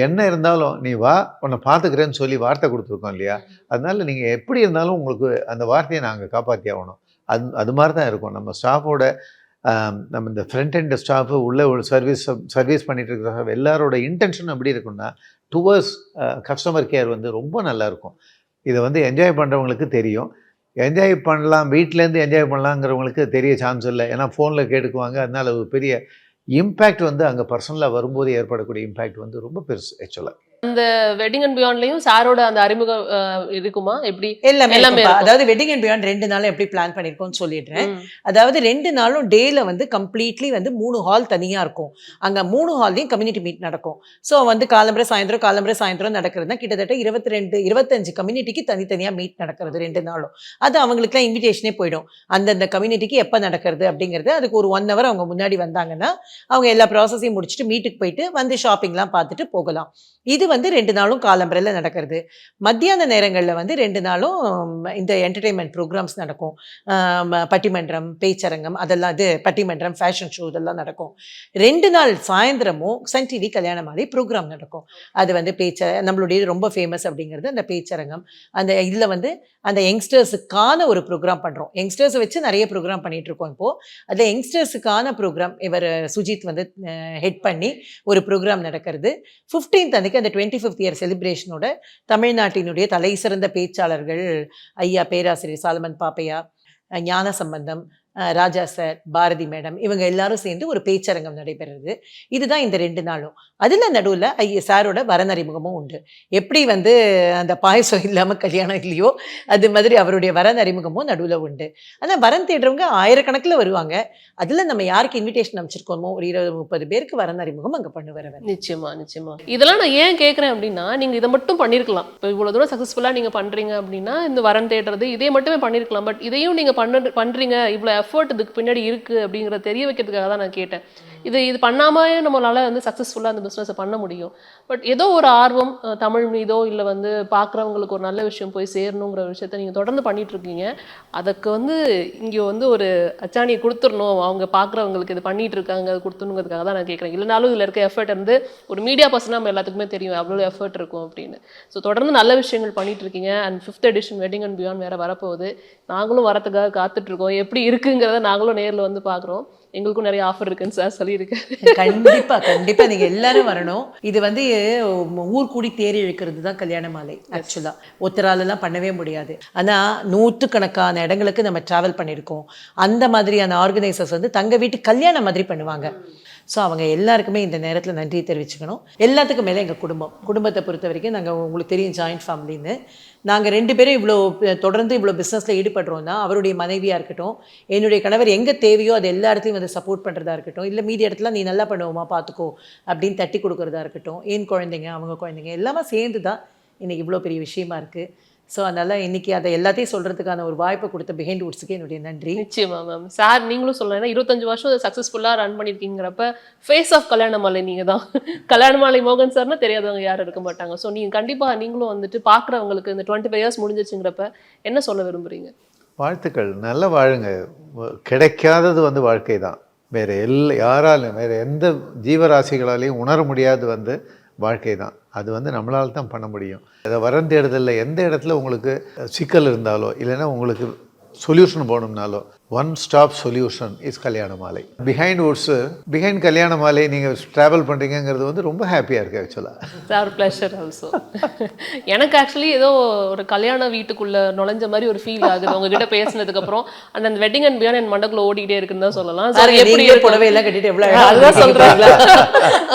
என்ன இருந்தாலும் நீ வா, உன்னை பார்த்துக்கிறேன்னு சொல்லி வார்த்தை கொடுத்துருக்கோம் இல்லையா? அதனால நீங்கள் எப்படி இருந்தாலும் உங்களுக்கு அந்த வார்த்தையை நாங்கள் காப்பாற்றி ஆகணும். அது மாதிரி தான் இருக்கும். நம்ம ஸ்டாஃபோட நம்ம இந்த ஃப்ரண்ட் எண்ட் ஸ்டாஃபு உள்ள ஒரு சர்வீஸ் பண்ணிட்டு இருக்கிற எல்லாரோட இன்டென்ஷன் எப்படி இருக்குன்னா, டுவர்ட்ஸ் கஸ்டமர் கேர் ரொம்ப நல்லாயிருக்கும். இதை என்ஜாய் பண்ணுறவங்களுக்கு தெரியும். என்ஜாய் பண்ணலாம், வீட்டிலேருந்து என்ஜாய் பண்ணலாங்கிறவங்களுக்கு தெரிய சான்ஸ் இல்லை. ஏன்னா ஃபோனில் கேட்டுக்குவாங்க. அதனால் ஒரு பெரிய இம்பேக்ட் அங்கே பர்சனலாக வரும்போது ஏற்படக்கூடிய இம்பேக்ட் ரொம்ப பெருசு ஆக்சுவலாக. அந்த வெட்டிங் அண்ட் பியாண்ட்லயும் சாரோட அந்த அறிமுகம் இருக்குமா எப்படி? எல்லாமே எல்லாமே இருக்கும்பா. இருக்கும். அதாவது வெட்டிங் அண்ட் பியாண்ட் 2 நாளும் எப்படி பிளான் பண்ணிருக்கோம்னு சொல்லிடுறேன். அதாவது 2 நாளும் டேல வந்து கம்ப்ளீட்லி வந்து 3 ஹால் தனியா இருக்கும். அங்க 3 ஹால்லையும் கம்யூனிட்டி மீட் நடக்கும். ஸோ வந்து காலம்பரை சாயந்தரம் நடக்கிறதுனா கிட்டத்தட்ட 25 கம்யூனிட்டிக்கு தனித்தனியா மீட் நடக்கிறது 2 நாளும். அது அவங்களுக்குலாம் இன்விடேஷனே போயிடும். அந்தந்த கம்யூனிட்டிக்கு எப்போ நடக்கிறது அப்படிங்கிறது அதுக்கு ஒரு 1 hour அவங்க முன்னாடி வந்தாங்கன்னா அவங்க எல்லா ப்ராசஸையும் முடிச்சுட்டு மீட்டுக்கு போயிட்டு வந்து ஷாப்பிங்லாம் பார்த்துட்டு போகலாம். இது வந்து 2 நாளும் காலம்பரையில் நடக்கிறது. மத்தியான நேரங்களில் வந்து 2 நாளும் இந்த என்டர்டெயின்மெண்ட் ப்ரோக்ராம்ஸ் நடக்கும். பட்டிமன்றம், பேச்சரங்கம், அதெல்லாம் இது பட்டிமன்றம், ஃபேஷன் ஷோ இதெல்லாம் நடக்கும். 2 நாள் சாயந்தரமும் சன் டிவி கல்யாண மாலை ப்ரோக்ராம் நடக்கும். அது வந்து நம்மளுடைய ரொம்ப ஃபேமஸ் அப்படிங்கிறது அந்த பேச்சரங்கம். அந்த இதில் வந்து அந்த யங்ஸ்டர்ஸுக்கான ஒரு ப்ரோக்ராம் பண்ணுறோம். யங்ஸ்டர்ஸை வச்சு நிறைய ப்ரோக்ராம் பண்ணிட்டு இருக்கோம் இப்போது. அதில் யங்ஸ்டர்ஸுக்கான ப்ரோக்ராம் இவர் சுஜித் வந்து ஹெட் பண்ணி ஒரு ப்ரோக்ராம் நடக்கிறது. 15th அன்னைக்கு அந்த 25th இயர் செலிப்ரேஷனோட தமிழ்நாட்டினுடைய தலை சிறந்த பேச்சாளர்கள் ஐயா பேராசிரியர் சாலமன் பாப்பையா, ஞான சம்பந்தம், ராஜா சார், பாரதி மேடம், இவங்க எல்லாரும் சேர்ந்து ஒரு பேச்சரங்கம் நடைபெறுறது. இதுதான் இந்த 2 நாளும். அதில் நடுவில் சாரோட வரனறிமுகமும் உண்டு. எப்படி வந்து அந்த பாயசம் இல்லாமல் கல்யாணம் இல்லையோ அது மாதிரி அவருடைய வரனறிமுகமும் நடுவில் உண்டு. ஆனால் வரன் தேடுறவங்க ஆயிரக்கணக்கில் வருவாங்க. அதில் நம்ம யாருக்கு இன்விடேஷன் அமைச்சிருக்கோமோ ஒரு 20-30 பேருக்கு வரனறிமுகம் அங்கே பண்ணுவார். நிச்சயமா. இதெல்லாம் நான் ஏன் கேட்குறேன் அப்படின்னா, நீங்கள் இதை மட்டும் பண்ணியிருக்கலாம். இப்போ இவ்வளோ தூரம் சக்ஸஸ்ஃபுல்லாக நீங்கள் பண்ணுறீங்க அப்படின்னா இந்த வரன் தேடுறது இதே மட்டுமே பண்ணியிருக்கலாம். பட் இதையும் நீங்கள் பண்ணுறீங்க, இவ்வளோ எஃபர்ட் இதுக்கு பின்னாடி இருக்குது அப்படிங்கிறத தெரிய வைக்கிறதுக்காக தான் நான் கேட்டேன். இது பண்ணாமே நம்மளால் வந்து சக்ஸஸ்ஃபுல்லாக அந்த பிஸ்னஸை பண்ண முடியும். பட் ஏதோ ஒரு ஆர்வம் தமிழ் மீதோ இல்லை வந்து பார்க்குறவங்களுக்கு ஒரு நல்ல விஷயம் போய் சேரணுங்கிற விஷயத்த நீங்கள் தொடர்ந்து பண்ணிட்டு இருக்கீங்க. அதுக்கு வந்து இங்கே வந்து ஒரு அச்சாணியை கொடுத்துடணும், அவங்க பார்க்குறவங்களுக்கு இது பண்ணிட்டு இருக்காங்க அது கொடுத்துணுங்கிறதுக்காக தான் நான் கேட்குறேன். இல்லைனாலும் இதில் இருக்க எஃபர்ட் வந்து ஒரு மீடியா பர்சனாக நம்ம எல்லாத்துக்குமே தெரியும் அவ்வளோ எஃபர்ட் இருக்கும் அப்படின்னு. ஸோ தொடர்ந்து நல்ல விஷயங்கள் பண்ணிட்டு இருக்கீங்க. And 5th edition wedding and beyond வேறு வரப்போகுது. நாங்களும் வரத்துக்காக காத்துட்ருக்கோம். எப்படி இருக்குங்கிறத நாங்களும் நேரில் வந்து பார்க்குறோம். எங்களுக்கும் நிறைய ஆஃபர் இருக்குன்னு சார் சொல்லியிருக்காரு. கண்டிப்பா நீங்க எல்லாரும் வரணும். இது வந்து ஊர் கூடி தேர் இழுக்கிறது தான் கல்யாண மாலை. ஆக்சுவலா ஒத்தராலெல்லாம் பண்ணவே முடியாது. ஆனா 100கணக்கான இடங்களுக்கு நம்ம டிராவல் பண்ணியிருக்கோம். அந்த மாதிரியான ஆர்கனைசர்ஸ் வந்து தங்க வீட்டு கல்யாணம் மாதிரி பண்ணுவாங்க. ஸோ அவங்க எல்லாருக்குமே இந்த நேரத்தில் நன்றியை தெரிவிச்சுக்கணும். எல்லாத்துக்கும் மேலே எங்கள் குடும்பத்தை பொறுத்த வரைக்கும் நாங்கள் உங்களுக்கு தெரியும் ஜாயிண்ட் ஃபேமிலின்னு. நாங்கள் 2 பேரும் இவ்வளோ தொடர்ந்து இவ்வளோ பிஸ்னஸில் ஈடுபடுறோன்னா அவருடைய மனைவியாக இருக்கட்டும், என்னுடைய கணவர் எங்கே தேவையோ அது எல்லா இடத்துலையும் வந்து சப்போர்ட் பண்ணுறதா இருக்கட்டும், இல்லை மீதி இடத்துல நீ நல்லா பண்ணுவோமா பார்த்துக்கோ அப்படின்னு தட்டி கொடுக்குறதா இருக்கட்டும், என் குழந்தைங்க அவங்க குழந்தைங்க எல்லாமே சேர்ந்து தான் இன்றைக்கி இவ்வளோ பெரிய விஷயமா இருக்குது. ஸோ அதனால் இன்றைக்கி அதை எல்லாத்தையும் சொல்கிறதுக்கான ஒரு வாய்ப்பை கொடுத்த பிஹைண்ட் வுட்ஸுக்கு என்னுடைய நன்றி. நிச்சயமா மேம். சார் நீங்களும் சொல்லலாம், ஏன்னா 25 வருஷம் அதை சக்ஸஸ்ஃபுல்லாக ரன் பண்ணியிருக்கீங்கிறப்ப ஃபேஸ் ஆஃப் கல்யாண மாலை நீங்கள் தான். கல்யாண மாலை மோகன் சார்னா தெரியாதவங்க யாரும் இருக்க மாட்டாங்க. ஸோ நீங்கள் கண்டிப்பாக நீங்களும் வந்துட்டு பார்க்குறவங்களுக்கு இந்த 25 years முடிஞ்சிச்சுங்கிறப்ப என்ன சொல்ல விரும்புகிறீங்க? வாழ்த்துக்கள், நல்லா வாழுங்க. கிடைக்காதது வந்து வாழ்க்கை தான். வேறு யாராலும் வேறு எந்த ஜீவராசிகளாலையும் உணர முடியாது வந்து வாழ்க்கை தான். அது வந்து நம்மளால் தான் பண்ண முடியும். அதை வரன் தேடுதலில் எந்த இடத்துல உங்களுக்கு சிக்கல் இருந்தாலோ இல்லைன்னா உங்களுக்கு சொல்யூஷன் போகணும்னாலோ one stop solution is Kalyana Malai. Behind கல்யாண மாலை நீங்கள் ட்ராவல் பண்ணுறீங்கிறது வந்து ரொம்ப ஹாப்பியாக இருக்குது ஆக்சுவலாக. Sir pleasure also. எனக்கு ஆக்சுவலி ஏதோ ஒரு கல்யாண வீட்டுக்குள்ளே நுழைஞ்ச மாதிரி ஒரு ஃபீல் ஆகுது உங்ககிட்ட பேசினதுக்கப்புறம். அந்த வெட்டிங் அண்ட் பியாண்ட் என் மண்டக்குள்ள ஓடிக்கிட்டே இருக்குன்னு தான் சொல்லலாம். சார் எப்படி புடவை எல்லாம் கட்டிட்டு எவ்வளோ அதுதான் சொல்கிறாங்களா?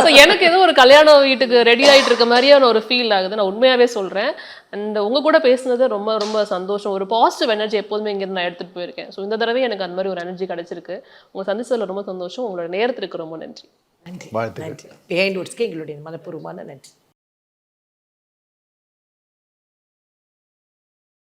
ஸோ எனக்கு ஏதோ ஒரு கல்யாண வீட்டுக்கு ரெடி ஆகிட்டு இருக்க மாதிரியான ஒரு ஃபீல் ஆகுது. நான் உண்மையாகவே சொல்கிறேன். அண்ட் உங்கள் கூட பேசுனது ரொம்ப ரொம்ப சந்தோஷம். ஒரு பாசிட்டிவ் எனர்ஜி எப்போதுமே இங்கேருந்து நான் எடுத்துகிட்டு போயிருக்கேன். ஸோ இந்த தடவை எனக்கு அந்த மாதிரி ஒரு எனர்ஜி கிடைச்சிருக்கு. உங்கள் சந்திச்சதில் ரொம்ப சந்தோஷம். உங்களோட நேரத்திற்கு ரொம்ப நன்றி. நன்றி. பிஹைண்ட் வுட்ஸ்க்கு எங்களுடைய மனப்பூர்வமான நன்றி.